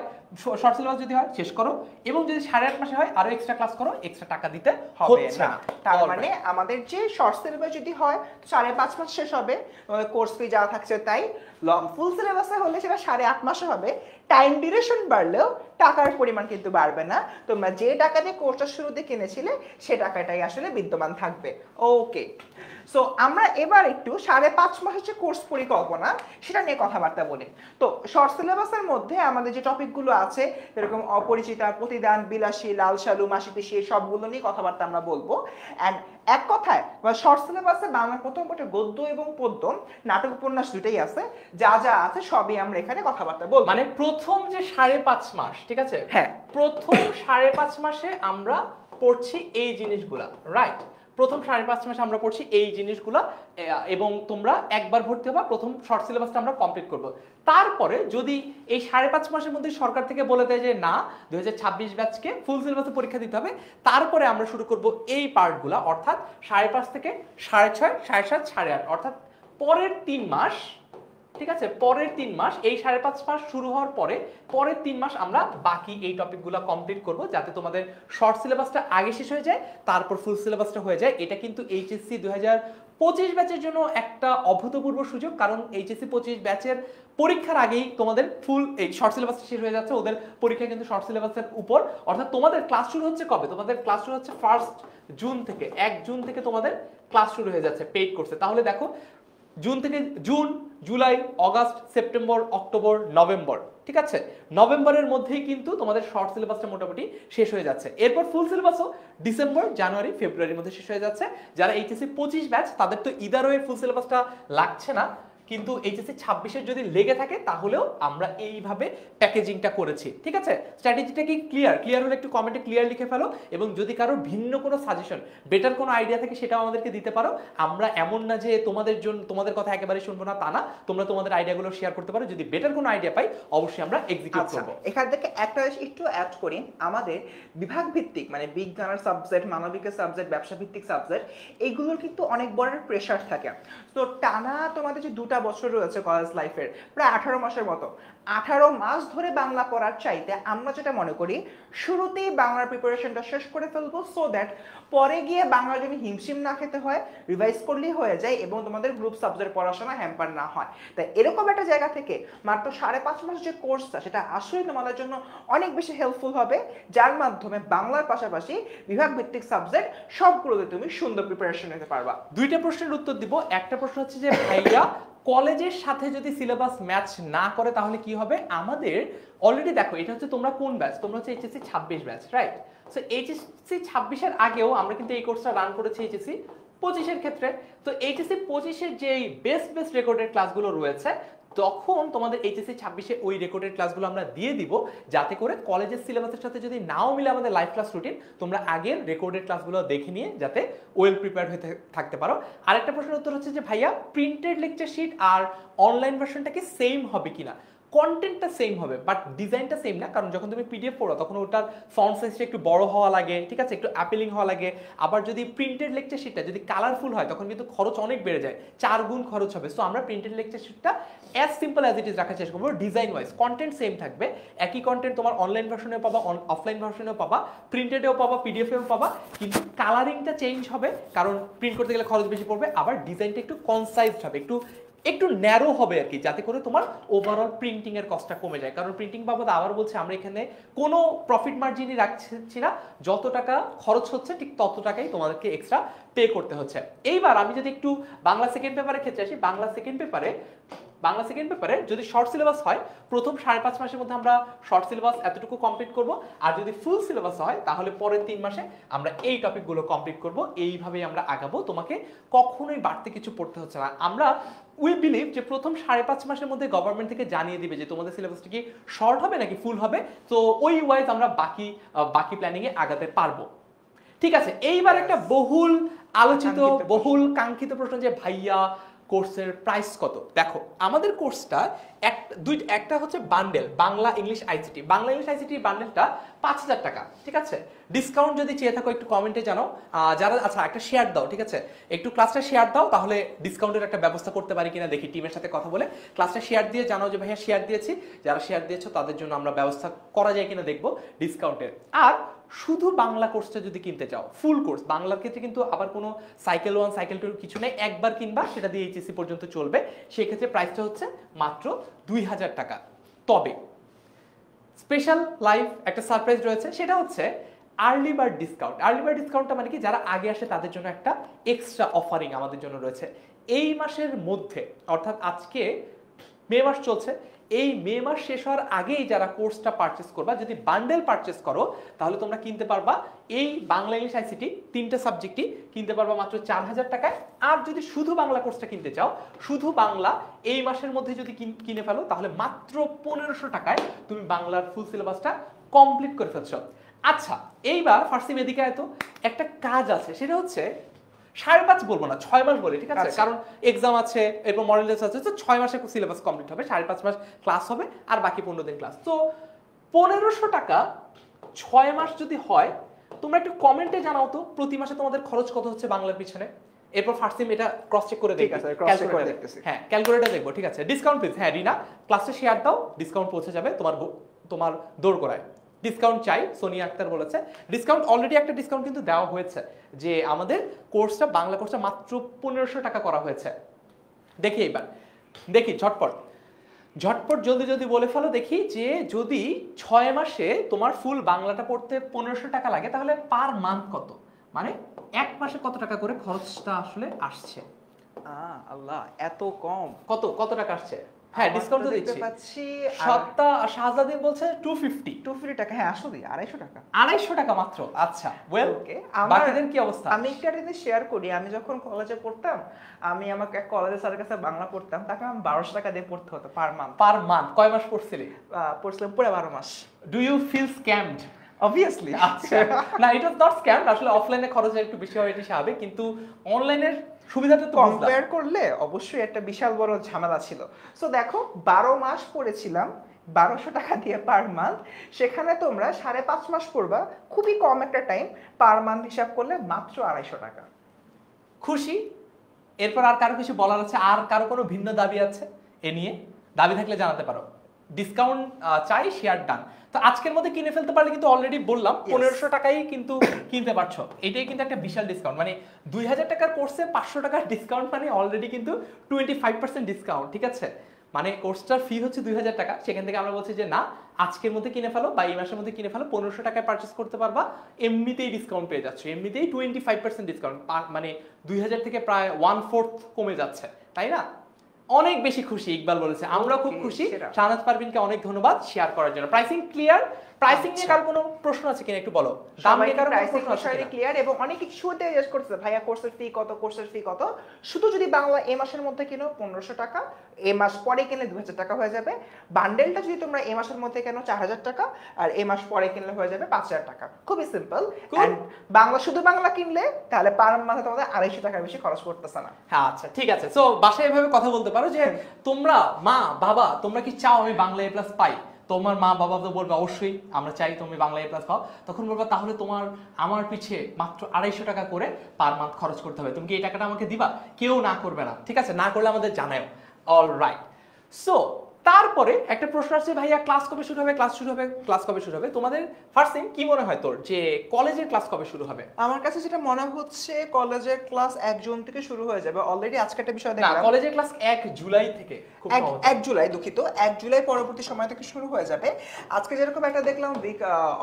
শর্ট সিলেবাস যদি হয়, শেষ করো, এবং যদি 8.5 মাসে হয় আরো এক্সট্রা ক্লাস করো, এক্সট্রা টাকা দিতে হবে না। তার মানে আমাদের যে শর্ট সিলেবাস যদি হয় 5.5 মাস শেষ হবে, তোমাদের কোর্স ফি যা থাকছে তাই। লং ফুল সিলেবাসে হলে সেটা 8.5 মাসে হবে। টাইম ডিউরেশন বাড়লেও টাকার পরিমাণ কিন্তু বাড়বে না। তোমরা যে টাকা দিয়ে কোর্সটা শুরুতে কিনেছিলে সে টাকাটাই আসলে বিদ্যমান থাকবে। ওকে, সো আমরা এবার একটু 5.5 মাসের যে কোর্স পরিকল্পনা সেটা নিয়ে কথাবার্তা বলি। তো শর্ট সিলেবাসের মধ্যে আমাদের যে টপিকগুলো আছে, যেরকম অপরিচিতা, প্রতিদান, বিলাসী, লাল সালু, মাসি পিসি, সবগুলো নিয়ে কথাবার্তা আমরা বলবো। অ্যান্ড এক কথায় শর্ট সিলেবাসে বাংলা প্রথম পত্রে গদ্য এবং পদ্য, নাটক, উপন্যাস দুটোই আছে। যা যা আছে সবই আমরা এখানে কথাবার্তা বলবো। মানে প্রথম যে 5.5 মাস, ঠিক আছে, হ্যাঁ, প্রথম 5.5 মাসে আমরা পড়ছি এই জিনিসগুলা, রাইট? প্রথম 5.5 মাসে আমরা পড়ছি এই জিনিসগুলা, এবং তোমরা একবার ভর্তি হবা, প্রথম শর্ট সিলেবাসটা আমরা কমপ্লিট করব। তারপরে যদি এই 5.5 মাসের মধ্যে সরকার থেকে বলে দেয় যে না, 2026 ব্যাচকে ফুল সিলেবাসে পরীক্ষা দিতে হবে, তারপরে আমরা শুরু করব এই পার্টগুলা, অর্থাৎ 5.5 থেকে 6.5, 7.5, 8.5, অর্থাৎ পরের 3 মাস। ঠিক আছে, পরের 3 মাস, এই 5.5 মাস শুরু হওয়ার পরে পরের 3 মাস আমরা বাকি এই টপিকগুলো কমপ্লিট করব, যাতে তোমাদের শর্ট সিলেবাসটা আগে শেষ হয়ে যায়, তারপর ফুল সিলেবাসটা হয়ে যায়। এটা কিন্তু এইচএসসি 2025 ব্যাচের জন্য একটা অভূতপূর্ব সুযোগ, কারণ এইচএসসি 25 ব্যাচের পরীক্ষার আগেই তোমাদের ফুল এই শর্ট সিলেবাসটা শেষ হয়ে যাচ্ছে। ওদের পরীক্ষা কিন্তু শর্ট সিলেবাসের উপর, অর্থাৎ তোমাদের ক্লাস শুরু হচ্ছে কবে? তোমাদের ক্লাস শুরু হচ্ছে 1 জুন থেকে। 1 জুন থেকে তোমাদের ক্লাস শুরু হয়ে যাচ্ছে পেইড কোর্সে। তাহলে দেখো, June, July, August, September, October, November, ঠিক আছে, নভেম্বরের মধ্যেই কিন্তু তোমাদের শর্ট সিলেবাসটা মোটামুটি শেষ হয়ে যাচ্ছে। এরপর ফুল সিলেবাসও ডিসেম্বর, জানুয়ারি, ফেব্রুয়ারির মধ্যে শেষ হয়ে যাচ্ছে। যারা এইচএসসি 25 ব্যাচ তাদের তো ইদার ওয়ে ফুল সিলেবাসটা লাগছে না, কিন্তু এইচএসসি 26-এর যদি লেগে থাকে তাহলেও আমরা এইভাবে প্যাকেজিংটা করেছি, ঠিক আছে। স্ট্র্যাটেজিটা কি ক্লিয়ার হলে একটু কমেন্টে ক্লিয়ার লিখে ফেলো, এবং যদি কারো ভিন্ন কোনো সাজেশন, বেটার কোনো আইডিয়া থাকে সেটাও আমাদেরকে দিতে পারো। আমরা এমন না যে তোমাদের কথা একেবারে শুনবো না, তা না, তোমরা তোমাদের আইডিয়াগুলো শেয়ার করতে পারো। যদি বেটার কোনো আইডিয়া পাই অবশ্যই আমরা এক্সিকিউট করব। এখান থেকে একটা একটু অ্যাড করি, আমাদের বিভাগ ভিত্তিক মানে বিজ্ঞানের সাবজেক্ট, মানবিকের সাবজেক্ট, ব্যবসা ভিত্তিক সাবজেক্ট, এইগুলোর কিন্তু অনেক বড় প্রেশার থাকে। তো টানা তোমাদের যে 2টা বছর রয়েছে কলেজ লাইফের, প্রায় 18 মাসের মতো, 18 মাস ধরে বাংলা পড়ার চাইতে আমরা যেটা মনে করি শুরুতেই বাংলার প্রিপারেশনটা শেষ করে ফেলবো, সো দ্যাট পরে গিয়ে বাংলা যদি হিমশিম না খেতে হয়, রিভাইজ করলেই হয়ে যায় এবং তোমাদের গ্রুপ সাবজেক্ট পড়াশোনা হ্যাম্পার না হয়। তাই এরকম একটা জায়গা থেকে মাত্র 5.5 মাস যে কোর্সটা, সেটা আসলে তোমাদের জন্য অনেক বেশি হেল্পফুল হবে, যার মাধ্যমে বাংলার পাশাপাশি বিভাগ ভিত্তিক সাবজেক্ট সবগুলোতে তুমি সুন্দর প্রিপারেশন নিতে পারবা। 2টা প্রশ্নের উত্তর দিব। একটা প্রশ্ন হচ্ছে যে ভাইয়া কলেজের সাথে যদি সিলেবাস ম্যাচ না করে তাহলে কি হবে? আমাদের অলরেডি দেখো, এটা হচ্ছে তোমরা কোন ব্যাচ, তোমরা হচ্ছে HSC 26 batch, right? So HSC 26-এর আগেও আমরা কিন্তু এই কোর্সটা রান করেছি এইচএসসি 25-এর ক্ষেত্রে। তো এইচএসসি 25-এর যে বেস্ট রেকর্ডেড ক্লাসগুলো রয়েছে, তখন তোমাদের এইচএসসি 26-এ ওই রেকর্ডেড ক্লাসগুলো আমরা দিয়ে দিব, যাতে করে কলেজের সিলেবাসের সাথে যদি নাও মিলে আমাদের লাইভ ক্লাস রুটিন, তোমরা আগের রেকর্ডেড ক্লাসগুলো দেখে নিয়ে যাতে ওয়েল প্রিপেয়ার্ড হয়ে থাকতে পারো। আরেকটা প্রশ্নের উত্তর হচ্ছে যে ভাইয়া প্রিন্টেড লেকচার শিট আর অনলাইন ভার্সনটা কি সেম হবে কিনা? কন্টেন্টটা সেম হবে, বাট ডিজাইনটা সেম না, কারণ যখন তুমি পিডিএফ পড়ো তখন ওটার ফন্ট সাইজটা একটু বড় হওয়া লাগে, ঠিক আছে, একটু অ্যাপিলিং হওয়া লাগে। আবার যদি প্রিন্টেড লেকচার শিটটা যদি কালারফুল হয় তখন কিন্তু খরচ অনেক বেড়ে যায়, 4 গুণ খরচ হবে। সো আমরা প্রিন্টেড লেকচার শিটটা as simple as it is রাখার চেষ্টা করবো। ডিজাইন ওয়াইজ কন্টেন্ট সেম থাকবে, একই কন্টেন্ট তোমার অনলাইন ভার্সনেও পাবা, অফলাইন ভার্সনেও পাবা, প্রিন্টেডেও পাবা, পিডিএফেও পাবা, কিন্তু কালারিংটা চেঞ্জ হবে, কারণ প্রিন্ট করতে গেলে খরচ বেশি পড়বে। আবার ডিজাইনটা একটু কনসাইজড হবে, একটু ন্যারো হবে আর কি, যাতে করে তোমার ওভারঅল প্রিন্টিং এর কস্টটা কমে যায়। কারণ প্রিন্টিং বাবদ আবার বলছি, আমরা এখানে কোনো প্রফিট মার্জিনই রাখছি না, যত টাকা খরচ হচ্ছে ঠিক তত টাকাই তোমাদেরকে এক্সট্রা পে করতে হচ্ছে। এইবার আমি যদি একটু বাংলা সেকেন্ড পেপারের ক্ষেত্রে আসি, বাংলা সেকেন্ড পেপারে যদি শর্ট সিলেবাস হয়, প্রথম 5.5 মাসের মধ্যে আমরা শর্ট সিলেবাস এতটুকু কমপ্লিট করব, আর যদি ফুল সিলেবাস হয় তাহলে পরের 3 মাসে আমরা এই টপিকগুলো কমপ্লিট করব। এইভাবেই আমরা আগাবো, তোমাকে কখনোই বাড়তি কিছু পড়তে হচ্ছে না। আমরা উই বিলিভ যে প্রথম 5.5 মাসের মধ্যে গভর্নমেন্ট থেকে জানিয়ে দিবে যে তোমাদের সিলেবাসটা কি শর্ট হবে নাকি ফুল হবে, তো ওই ওয়াইজ আমরা বাকি প্ল্যানিং এ আগাতে পারবো। ঠিক আছে, এইবার একটা বহুল আলোচিত, বহুল কাঙ্ক্ষিত প্রশ্ন যে ভাইয়া কোর্সের প্রাইস কত? দেখো, আমাদের কোর্সটা একটা হচ্ছে bundle, Bangla English ICT. Bangla English ICT বান্ডেলটা 5,000 টাকা, ঠিক আছে। ডিসকাউন্ট যদি চেয়ে থাকো একটু কমেন্টে জানাও, যারা আচ্ছা একটা শেয়ার দাও, ঠিক আছে, একটু ক্লাসটা শেয়ার দাও, তাহলে ডিসকাউন্টের একটা ব্যবস্থা করতে পারি কিনা দেখি, টিমের সাথে কথা বলে ক্লাসটা শেয়ার দিয়ে জানাও যে ভাইয়া শেয়ার দিয়েছি। যারা শেয়ার দিয়েছো তাদের জন্য আমরা ব্যবস্থা করা যায় কিনা দেখবো ডিসকাউন্টের। আর শুধু বাংলা কোর্সটা যদি কিনতে চাও, ফুল কোর্স বাংলার ক্ষেত্রে কিন্তু আবার কোনো সাইকেল 1 সাইকেল 2 কিছু নেই, একবার কিনবা সেটা দিয়ে এইচএসসি পর্যন্ত চলবে। সেই ক্ষেত্রে প্রাইসটা হচ্ছে মাত্র 2,000 টাকা। তবে স্পেশাল লাইভ একটা সারপ্রাইজ রয়েছে, সেটা হচ্ছে early bird discount. Early bird ডিসকাউন্টটা মানে কি, যারা আগে আসে তাদের জন্য একটা এক্সট্রা অফারিং আমাদের জন্য রয়েছে এই মাসের মধ্যে, অর্থাৎ আজকে মে মাস চলছে, এই মে মাস শেষ হওয়ার আগেই যারা কোর্সটা পারচেস করবা, যদি বান্ডেল পারচেস করো তাহলে তোমরা কিনতে পারবা এই বাংলা ইংলিশ আইসিটি 3টা সাবজেক্টই কিনতে পারবা মাত্র 4,000 টাকায়। আর যদি শুধু বাংলা কোর্সটা কিনতে চাও, শুধু বাংলা এই মাসের মধ্যে যদি কিনে ফেলো, তাহলে মাত্র 1,500 টাকায় তুমি বাংলার ফুল সিলেবাসটা কমপ্লিট করে ফেলছো। আচ্ছা, এইবার ফার্সি মেদিকায় তো একটা কাজ আছে, সেটা হচ্ছে 5.5 বলবো না, 6 মাস বলি, ঠিক আছে, কারণ এক্সাম আছে, এরপর মডেল টেস্ট আছে, তো 6 মাসে সিলেবাস কমপ্লিট হবে, 5.5 মাস ক্লাস হবে, আর বাকি 15 দিন ক্লাস। তো 1,500 টাকা 6 মাস যদি হয়, তোমরা একটু কমেন্টে জানাও তো প্রতি মাসে তোমাদের খরচ কত হচ্ছে বাংলার পিছনে। এরপর ফার্স্ট টাইম এটা ক্রস চেক করে দেখি, হ্যাঁ ক্যালকুলেটর দেখবো, ঠিক আছে। ডিসকাউন্ট প্লিজ, হ্যাঁ রিনা ক্লাসে শেয়ার দাও, ডিসকাউন্ট পৌঁছে যাবে তোমার দৌড় করায়। ডিসকাউন্ট চাই, সোনিয়া আক্তার বলেছে। ডিসকাউন্ট অলরেডি একটা ডিসকাউন্ট কিন্তু দেওয়া হয়েছে, যে আমাদের কোর্সটা বাংলা কোর্সটা মাত্র 1,500 টাকা করা হয়েছে। দেখি এইবার দেখি ঝটপট জলদি বলে ফেলো দেখি, যে যদি 6 মাসে তোমার ফুল বাংলাটা পড়তে 1,500 টাকা লাগে, তাহলে পার মান্থ কত, মানে এক মাসে কত টাকা করে খরচটা আসলে আসছে? আল্লাহ এত কম। কত টাকা আসছে? হ্যাঁ, ডিসকাউন্ট তো দেখতে দিচ্ছি। পাচ্ছি সত্তা শাহজাদি বলছে 250 250 টাকা। হ্যাঁ আসলে 250 টাকা। 250 টাকা মাত্র। আচ্ছা, ওয়েল ওকে, বাকিদের কি অবস্থা? আমি একটা জিনিস শেয়ার করি। আমি যখন কলেজে পড়তাম, আমি আমাকে এক কলেজের স্যারের কাছে বাংলা পড়তাম, তাকে আমি 1200 টাকা দিয়ে পড়তে হতো পার মান্থ। পার মান্থ কয় মাস পড়ছিলি? পড়ছিলাম পুরো 12 মাস। Do you feel scammed? Obviously. আচ্ছা, না ইট ওয়াজ নট স্ক্যাম, আসলে অফলাইনে খরচের একটু বেশি হয়, এটা স্বাভাবিক, কিন্তু অনলাইনের সুবিধাটা তো বুঝলাম। কম্পেয়ার করলে অবশ্যই একটা বিশাল বড় ঝামেলা ছিল। সো দেখো 12 মাস পড়েছিলাম 1200 টাকা দিয়ে পার মান্থ, সেখানে তোমরা 5.5 মাস পড়বা, খুবই কম একটা টাইম, পার মান্থ হিসাব করলে মাত্র 250 টাকা। খুশি? এরপর আর কারো কিছু বলার আছে? আর কারো কোনো ভিন্ন দাবি আছে এ নিয়ে? দাবি থাকলে জানাতে পারো। ডিসকাউন্ট চাই, শেয়ার ডান। তো আজকের মধ্যে কিনে ফেলতে পারলে কিন্তু অলরেডি বললাম 1500 টাকাই কিন্তু কিনতে পারছো। এটাই কিন্তু একটা বিশাল ডিসকাউন্ট, মানে 2000 টাকার কোর্সে 500 টাকার ডিসকাউন্ট, মানে অলরেডি কিন্তু 25% ডিসকাউন্ট, ঠিক আছে? মানে কোর্সটার ফি হচ্ছে 2000 টাকা, সেখান থেকে আমরা বলছি যে না, আজকের মধ্যে কিনে ফেলো বা এই মাসের মধ্যে কিনে ফেলো, 1500 টাকায় পারচেস করতে পারবা, এমনিতেই ডিসকাউন্ট পেয়ে যাচ্ছ, এমনিতেই 25% ডিসকাউন্ট, মানে 2000 থেকে প্রায় 1/4 কমে যাচ্ছে, তাই না? অনেক বেশি খুশি, ইকবাল বলেছে, আমরা খুব খুশি। শাহনাজ পারভিনকে অনেক ধন্যবাদ শেয়ার করার জন্য। Pricing clear? প্রাইসিং নিয়ে কার কোনো প্রশ্ন আছে কিনা একটু বলো। দাম নিয়ে কার কোনো প্রশ্ন আছে কিনা? ক্লিয়ার। এবং অনেক কিছু জিজ্ঞেস করতেছে, ভাইয়া কোর্সের ফি কত, কোর্সের ফি কত? শুধু যদি বাংলা এই মাসের মধ্যে কিনো 1500 টাকা, এই মাস পরে কিনলে 2000 টাকা হয়ে যাবে। বান্ডেলটা যদি তোমরা এই মাসের মধ্যে কেনো 4000 টাকা, আর এই মাস পরে কিনলে হয়ে যাবে 5000 টাকা। খুবই সিম্পল। এন্ড বাংলা, শুধু বাংলা কিনলে তাহলে পার মাসে তোমাদের 250 টাকার বেশি খরচ করতেছে না। হ্যাঁ, আচ্ছা ঠিক আছে। সো বাসায় এভাবে কথা বলতে পারো যে তোমরা মা বাবা তোমরা কি চাও আমি বাংলা এ প্লাস পাই? তোমার মা বাবা তো বলবে অবশ্যই আমরা চাই তুমি বাংলা এ প্লাস পাও। তখন বলবা তাহলে তোমার আমার পিছে মাত্র 250 টাকা করে পার মান্থ খরচ করতে হবে। তুমি কি এই টাকাটা আমাকে দিবা? কেউ না করবে না, ঠিক আছে? না করলে আমাদের জানাও। All right. সো তারপরে একটা প্রশ্ন আসছে, ভাইয়া ক্লাস কবে শুরু হবে? ক্লাস কবে শুরু হবে? তোমাদের ফার্স্ট থিং কি মনে হয় তোর যে কলেজের ক্লাস কবে শুরু হবে? আমার কাছে যেটা মনে হচ্ছে কলেজের ক্লাস 1 জুন থেকে শুরু হয়ে যাবে। অলরেডি আজকে একটা বিষয় না, দেখলাম, কলেজের ক্লাস 1 জুলাই থেকে, খুব সহজ। 1 জুলাই, দুঃখিত, 1 জুলাই পরবর্তী সময় থেকে শুরু হয়ে যাবে। আজকে যেরকম একটা দেখলাম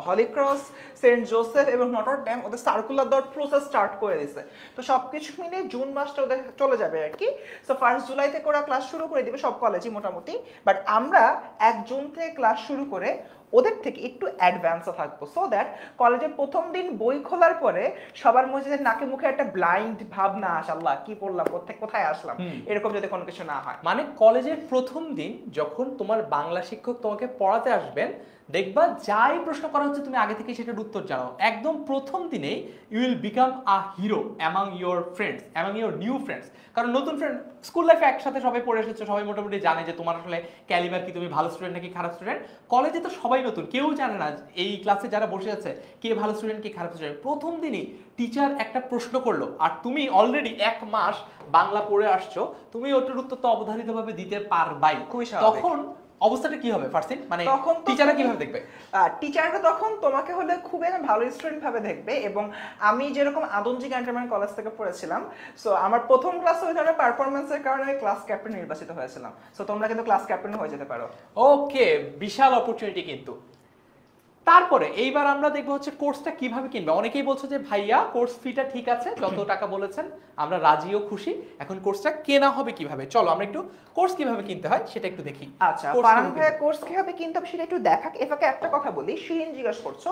হলি ক্রস, সেন্ট জোসেফ এবং নটর ডেম ওদের সার্কুলার দেওয়ার প্রসেস স্টার্ট করে দিয়েছে। তো সবকিছু মিলে জুন মাসটা ওদের চলে যাবে আর কি। সো 1 জুলাই থেকে ওরা ক্লাস শুরু করে দিবে সব কলেজই মোটামুটি। বাট আমরা 1 জুন থেকে ক্লাস শুরু করে ওদের থেকে একটু অ্যাডভান্সে থাকবো, সো দ্যাট কলেজের প্রথম দিন বই খোলার পরে সবার মধ্যে নাকে মুখে একটা ব্লাইন্ড ভাব না আসে, আল্লাহ কি পড়লাম, কোথায় আসলাম, এরকম যদি কোনো কিছু না হয়। মানে কলেজের প্রথম দিন যখন তোমার বাংলা শিক্ষক তোমাকে পড়াতে আসবেন, দেখবা যাই প্রশ্ন করা হচ্ছে তুমি আগে থেকে সেটার উত্তর জানো। একদম প্রথম দিনেই you will become a hero among your friends, among your new friends. কারণ নতুন ফ্রেন্ড, স্কুল লাইফে একসাথে সবাই পড়ে এসেছো, সবাই মোটামুটি জানে যে তোমার আসলে ক্যালিবার কি, তুমি ভালো স্টুডেন্ট নাকি খারাপ স্টুডেন্ট। কলেজে তো সবাই নতুন, কেউ জানে না এই ক্লাসে যারা বসে আছে কে ভালো স্টুডেন্ট কি খারাপ স্টুডেন্ট। প্রথম দিনই টিচার একটা প্রশ্ন করলো আর তুমি অলরেডি 1 মাস বাংলা পড়ে আসছো, তুমি ওটার উত্তর তো অবধারিতভাবে দিতে পারবাই। তখন অবস্থাটা কি হবে ফার্স্ট থিং? মানে তখন টিচাররা কিভাবে দেখবে? টিচাররা তখন তোমাকে হলে খুবই ভালো স্টুডেন্ট ভাবে দেখবে। এবং আমি যেরকম আদমজি ক্যান্টনমেন্ট কলেজ থেকে পড়েছিলাম, সো আমার প্রথম ক্লাসে ওই ধরনের পারফরমেন্সের কারণে আমি ক্লাস ক্যাপ্টেন নির্বাচিত হয়েছিলাম। সো তোমরা কিন্তু ক্লাস ক্যাপ্টেন হয়ে যেতে পারো। ওকে, বিশাল অপরচুনিটি কিন্তু। তারপরে এইবার আমরা দেখবো হচ্ছে কোর্সটা কিভাবে কিনবে। অনেকেই বলছে যে ভাইয়া কোর্স ফিটা ঠিক আছে, যত টাকা বলেছেন আমরা রাজিও খুশি, এখন কোর্সটা কেনা হবে কিভাবে? চলো আমরা একটু কোর্স কিভাবে কিনতে হয় সেটা একটু দেখি। আচ্ছা, ফারহান ভাইয়া কোর্স কিভাবে কিনতে হবে সেটা একটু দেখাক। এফাকে একটা কথা বলি, শিরিন জিজ্ঞাসা করছো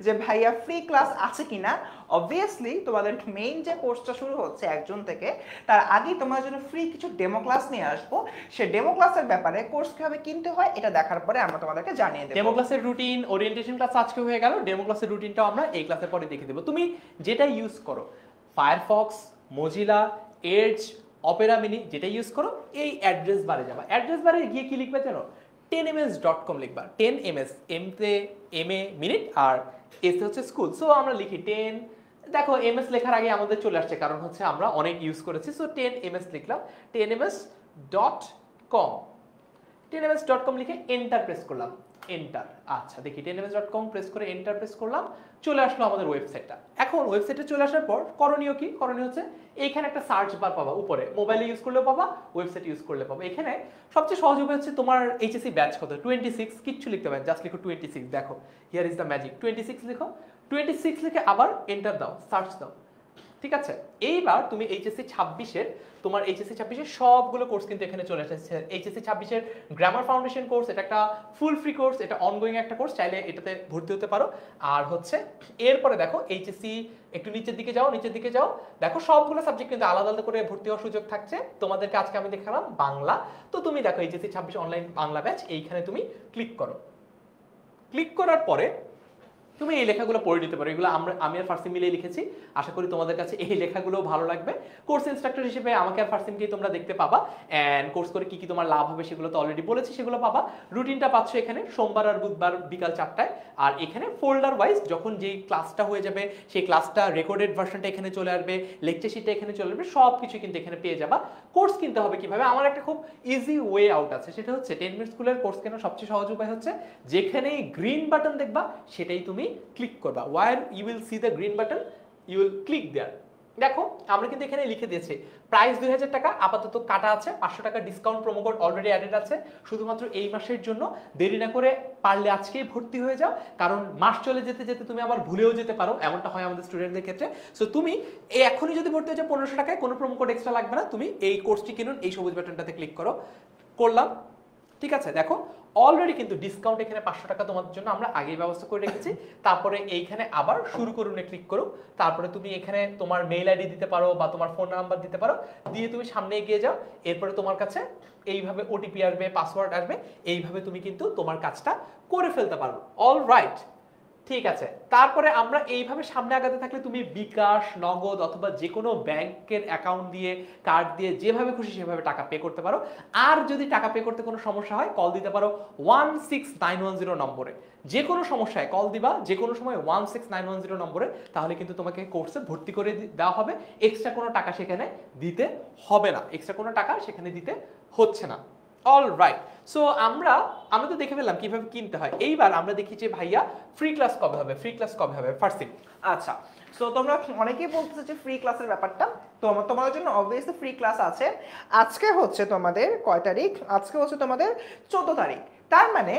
যে ভাইয়া ফ্রি ক্লাস আছে কিনা। অবভিয়াসলি তোমাদের মেইন যে কোর্সটা শুরু হচ্ছে 1 জুন থেকে, তার আগেই তোমার জন্য ফ্রি কিছু ডেমো ক্লাস নিয়ে আসবো। সে ডেমো ক্লাসের ব্যাপারে কোর্স কিভাবে কিনতে হয় এটা দেখার পরে আমরা তোমাদেরকে জানিয়ে দেব। ডেমো ক্লাসের রুটিন, ওরিয়েন্টেশন ক্লাস আজকে হয়ে গেল, ডেমো ক্লাসের রুটিনটাও আমরা এই ক্লাসের পরে দেখে দেবো। তুমি যেটা ইউজ করো, Firefox, Mozilla, Edge, Opera mini, যেটা ইউজ করো, এই অ্যাড্রেস বারে যাবা। অ্যাড্রেস বারে গিয়ে কি লিখবে জানো? 10ms.com লিখবা। 10ms, এম তে এম এ মিনিট আর এস হচ্ছে স্কুল। সো আমরা লিখি 10, দেখো এমএস লেখার আগে আমাদের চলে আসছে কারণ হচ্ছে আমরা অনেক ইউজ করেছি। সো 10ms লিখলাম, 10ms.com, 10ms.com লিখে এন্টার প্রেস করলাম, এন্টার। আচ্ছা দেখি 10ms.com প্রেস করে এন্টার প্রেস করলাম, চলে আসলো আমাদের ওয়েবসাইটটা। এখন ওয়েবসাইটে চলে আসার পর করণীয় কি? করণীয় হচ্ছে এইখানে একটা সার্চ বার পাবা, উপরে মোবাইলে ইউজ করলে পাবা, ওয়েবসাইট ইউজ করলে পাবা। এখানে সবচেয়ে সহজ উপায় হচ্ছে তোমার এইচএসসি ব্যাচ কত, 26, কিচ্ছু লিখতে পারেন, জাস্ট লিখো 26। দেখো হিয়ার ইজ দ্য ম্যাজিক, 26 লিখো, 26 লিখে আবার এন্টার দাও, সার্চ দাও। ঠিক আছে, এইবার তুমি এইচএসসি 26-এর তোমার এইচএসসি 26-এর সবগুলো কোর্স কিন্তু এখানে চলে এসেছে। এইচএসসি 26-এর গ্রামার ফাউন্ডেশন কোর্স, এটা একটা ফুল ফ্রি কোর্স, এটা অনগোয়িং একটা কোর্স, চাইলে এটাতে ভর্তি হতে পারো। আর হচ্ছে এরপরে দেখো এইচএসসি একটু নিচের দিকে যাও, নিচের দিকে যাও, দেখো সবগুলো সাবজেক্ট কিন্তু আলাদা আলাদা করে ভর্তি হওয়ার সুযোগ থাকছে। তোমাদেরকে আজকে আমি দেখালাম বাংলা, তো তুমি দেখো এইচএসসি 26 অনলাইন বাংলা ব্যাচ, এইখানে তুমি ক্লিক করো। ক্লিক করার পরে তুমি এই লেখাগুলো পড়ে নিতে পারো, এগুলো আমি আর ফার্সিম মিলে লিখেছি, আশা করি তোমাদের কাছে এই লেখাগুলো ভালো লাগবে। কোর্স ইনস্ট্রাক্টর হিসেবে আমাকে আর ফার্সিমকেই তোমরা দেখতে পাবা, অ্যান্ড কোর্স করে কি কি তোমার লাভ হবে সেগুলো তো অলরেডি বলেছি, সেগুলো পাবা। রুটিনটা পাচ্ছ এখানে সোমবার আর বুধবার বিকাল 4টায়, আর এখানে ফোল্ডার ওয়াইজ যখন যেই ক্লাসটা হয়ে যাবে সেই ক্লাসটা রেকর্ডেড ভার্সনটা এখানে চলে আসবে, লেকচার শিটটা এখানে চলে আসবে, সব কিছু কিন্তু এখানে পেয়ে যাবা। কোর্স কিনতে হবে কিভাবে, আমার একটা খুব ইজি ওয়ে আউট আছে, সেটা হচ্ছে 10 মিনিট স্কুলের কোর্স কেনার সবচেয়ে সহজ উপায় হচ্ছে যেখানেই গ্রিন বাটন দেখবা সেটাই তুমি ক্লিক করবা। where you will see the green button you will click there। দেখো আমরা কিন্তু এখানে লিখে দিয়েছি প্রাইস 2000 টাকা, আপাতত কাটা আছে, 500 টাকা discount promo code already added আছে শুধুমাত্র এই মাসের জন্য। দেরি না করে পারলে আজকেই ভর্তি হয়ে যাও, কারণ মাস চলে যেতে যেতে তুমি আবার ভুলেও যেতে পারো, এমনটা হয় আমাদের স্টুডেন্টদের ক্ষেত্রে। সো তুমি এখনই যদি ভর্তি হয়ে যাও 1500 টাকায়, কোনো প্রোমো কোড এক্সট্রা লাগবে না, তুমি এই কোর্সটি কিনুন, এই সবুজ বাটনটাতে ক্লিক করো। করলাম, ঠিক আছে। দেখো অলরেডি কিন্তু ডিসকাউন্ট এখানে 500 টাকা তোমাদের জন্য আমরা আগেই ব্যবস্থা করে রেখেছি। তারপরে এইখানে আবার শুরু করুনে ক্লিক করো, তারপরে তুমি এখানে তোমার মেইল আইডি দিতে পারো বা তোমার ফোন নাম্বার দিতে পারো, দিয়ে তুমি সামনে এগিয়ে যাও। এরপরে তোমার কাছে এইভাবে ওটিপি আসবে, পাসওয়ার্ড আসবে, এইভাবে তুমি কিন্তু তোমার কাজটা করে ফেলতে পারো। অল রাইট, ঠিক আছে। তারপরে আমরা এইভাবে সামনে আগাতে থাকলে তুমি বিকাশ, নগদ অথবা যে কোনো ব্যাংকের অ্যাকাউন্ট দিয়ে, কার্ড দিয়ে, যেভাবে খুশি সেভাবে টাকা পে করতে পারো। আর যদি টাকা পে করতে কোনো সমস্যা হয় কল দিতে পারো 16910 নম্বরে, যে কোনো সমস্যায় কল দিবা যে কোনো সময় 16910 নম্বরে, তাহলে কিন্তু তোমাকে কোর্সে ভর্তি করে দেওয়া হবে। এক্সট্রা কোনো টাকা সেখানে দিতে হবে না, এক্সট্রা কোনো টাকা সেখানে দিতে হচ্ছে না। অল রাইট, সো আমরা তো দেখে ফেললাম কিভাবে কিনতে হয়। এইবার আমরা দেখি যে ভাইয়া ফ্রি ক্লাস কবে হবে, ফ্রি ক্লাস কবে হবে ফার্স্ট। আচ্ছা, সো তোমরা অনেকেই বলতেছো যে ফ্রি ক্লাসের ব্যাপারটা, তো তোমাদের জন্য অবভিয়াসলি ফ্রি ক্লাস আছে। আজকে হচ্ছে তোমাদের কয় তারিখ? আজকে হচ্ছে তোমাদের 14 তারিখ। তার মানে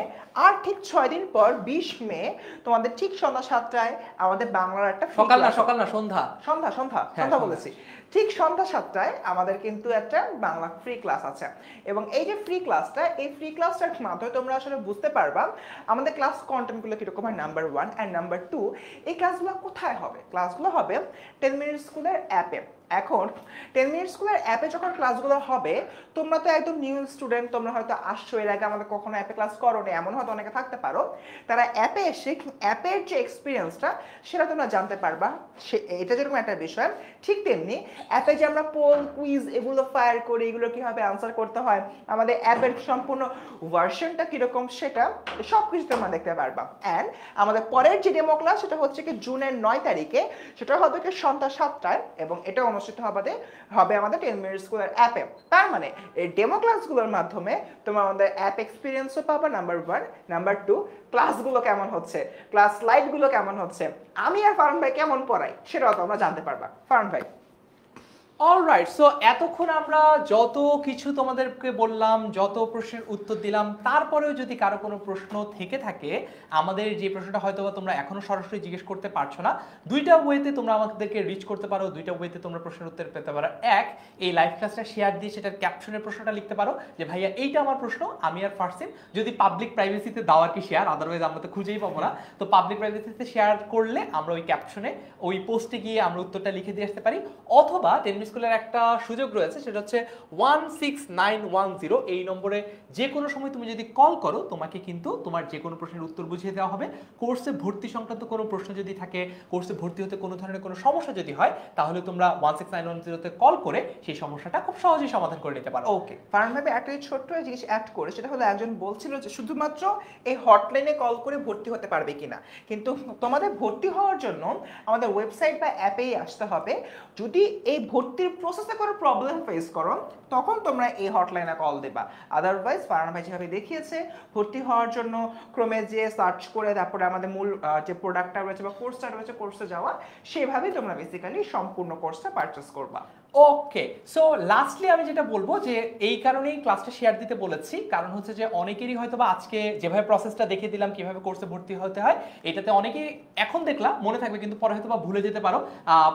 আর ঠিক 6 দিন পর 20 মে তোমাদের ঠিক সন্ধ্যা 7টায় আমাদের বাংলার একটা সকাল না সন্ধ্যা সন্ধ্যা সন্ধ্যা হ্যাঁ, সন্ধ্যা বলেছি, ঠিক সন্ধ্যা 7টায় আমাদের কিন্তু একটা বাংলা ফ্রি ক্লাস আছে। এবং এই যে ফ্রি ক্লাসটা, এই ফ্রি ক্লাসটার মাধ্যমে তোমরা আসলে বুঝতে পারবা আমাদের ক্লাস কন্টেন্টগুলো কিরকম হয়, নাম্বার 1 অ্যান্ড নাম্বার 2 এই ক্লাসগুলো কোথায় হবে। ক্লাসগুলো হবে 10 মিনিট স্কুলের অ্যাপে। এখন 10 মিনিট স্কুলের অ্যাপে যখন ক্লাসগুলো হবে, তোমরা তো একদম নিউ স্টুডেন্ট, তোমরা হয়তো আসছো, এর আগে আমাদের কখনো অ্যাপে ক্লাস করোনি, এমন হয়তো অনেকে থাকতে পারো। তারা অ্যাপে এসে অ্যাপের যে এক্সপিরিয়েন্সটা সেটা তোমরা জানতে পারবা। এটা যেরকম একটা বিষয়, ঠিক তেমনি অ্যাপে যে আমরা পোল, কুইজ এগুলো ফায়ার করি, এগুলো কীভাবে আনসার করতে হয়, আমাদের অ্যাপের সম্পূর্ণ ভার্সনটা কীরকম সেটা সব কিছু তোমরা দেখতে পারবা। অ্যান্ড আমাদের পরের যে ডেমো ক্লাস সেটা হচ্ছে কি জুনের 9 তারিখে, সেটা হবে কি সন্ধ্যা 7টায়, এবং এটা অনুষ্ঠিত হবে আমাদের 10 মিনিট স্কুলের অ্যাপে। তার মানে এই ডেমো ক্লাসগুলোর মাধ্যমে তোমরা আমাদের অ্যাপ এক্সপিরিয়েন্সও পাবা, নাম্বার 1। নাম্বার 2, ক্লাসগুলো কেমন হচ্ছে, ক্লাস স্লাইডগুলো কেমন হচ্ছে, আমি আর ফারহান ভাই কেমন পড়াই সেটাও তোমরা জানতে পারবা। ফারহান ভাই, অলরাইট, সো এতক্ষণ আমরা যত কিছু তোমাদেরকে বললাম, যত প্রশ্নের উত্তর দিলাম, তারপরেও যদি কারো কোনো প্রশ্ন থেকে থাকে, আমাদের যে প্রশ্নটা হয়তো বা তোমরা এখনো সরাসরি জিজ্ঞেস করতে পারছো না, দুইটা ওয়েতে তোমরা আমাদেরকে রিচ করতে পারো, দুইটা ওয়েতে তোমরা প্রশ্নের উত্তর পেতে পারো। এক, এই লাইভ ক্লাসটা শেয়ার দিয়ে সেটার ক্যাপশনের প্রশ্নটা লিখতে পারো যে ভাইয়া এইটা আমার প্রশ্ন, আমি আর ফার্সিম, যদি পাবলিক প্রাইভেসিতে দাও আর কি শেয়ার, আদারওয়াইজ আমরা তো খুঁজেই পাবো না। তো পাবলিক প্রাইভেসিতে শেয়ার করলে আমরা ওই ক্যাপশনে, ওই পোস্টে গিয়ে আমরা উত্তরটা লিখে দিয়ে আসতে পারি। অথবা 10 মিনিট স্কুলের একটা সুযোগ রয়েছে, সেটা হচ্ছে 16910, এই নম্বরে যে কোনো সময় তুমি যদি কল করো, তোমাকে কিন্তু তোমার যে কোনো প্রশ্নের উত্তর বুঝিয়ে দেওয়া হবে। কোর্সে ভর্তি সংক্রান্ত কোনো প্রশ্ন যদি থাকে, কোর্সে ভর্তি হতে কোনো ধরনের কোনো সমস্যা যদি হয়, তাহলে তোমরা 16910-তে কল করে সেই সমস্যাটা খুব সহজেই সমাধান করে নিতে পারো। ওকে, ফারহান ভাই একটা ছোট্ট জিনিস অ্যাড করে, সেটা হলো একজন বলছিল যে শুধুমাত্র এই হটলাইনে কল করে ভর্তি হতে পারবে কিনা, কিন্তু তোমাদের ভর্তি হওয়ার জন্য আমাদের ওয়েবসাইট বা অ্যাপেই আসতে হবে। যদি এই ভর্তির প্রসেসে কোনো প্রবলেম ফেস করো, তখন তোমরা এই হটলাইনে কল দেবা। আদারওয়াইজ ফারহান ভাই যেভাবে দেখিয়েছে, ভর্তি হওয়ার জন্য ক্রমে যে সার্চ করে তারপরে আমাদের মূল যে প্রোডাক্টটা রয়েছে বা কোর্সটা রয়েছে, কোর্সে যাওয়া, সেভাবেই তোমরা বেসিক্যালি সম্পূর্ণ কোর্সটা পারচেস করবা। ওকে, সো লাস্টলি আমি যেটা বলবো যে এই কারণেই ক্লাসটা শেয়ার দিতে বলেছি, কারণ হচ্ছে যে অনেকেরই হয়তো বা আজকে যেভাবে প্রসেসটা দেখিয়ে দিলাম কিভাবে কোর্সে ভর্তি হতে হয়, এটাতে অনেকেই এখন দেখলাম মনে থাকবে কিন্তু পরে হয়তো বা ভুলে যেতে পারো।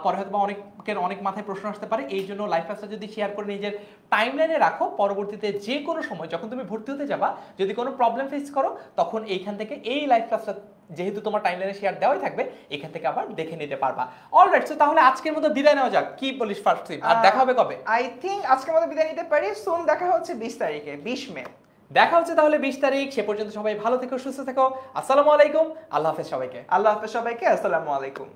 পরে হয়তো বা অনেকের অনেক মাথায় প্রশ্ন আসতে পারে, এই জন্য লাইফ ক্লাসটা যদি শেয়ার করে নিজের টাইমলাইনে রাখো, পরবর্তীতে যে কোনো সময় যখন তুমি ভর্তি হতে যাবা যদি কোনো প্রবলেম ফেস করো, তখন এইখান থেকে এই লাইফ ক্লাসটা যেহেতু তোমার টাইমলাইনে শেয়ার দেওয়াই থাকবে, এখান থেকে আবার দেখে নিতে পারবা। অলরাইট, সো তাহলে আজকের মতো বিদায় নেওয়া যাক, কি বলিস ফার্স্ট? আর দেখা হবে কবে? আই থিঙ্ক আজকের মতো বিদায় নিতে পারি, সুন দেখা হচ্ছে 20 তারিখে, 20 মে। দেখা হচ্ছে তাহলে 20 তারিখ। সে পর্যন্ত সবাই ভালো থেকো, সুস্থ থেকো। আসসালামু আলাইকুম, আল্লাহ হাফেজ সবাইকে। আল্লাহ হাফেজ সবাইকে, আসসালামু আলাইকুম।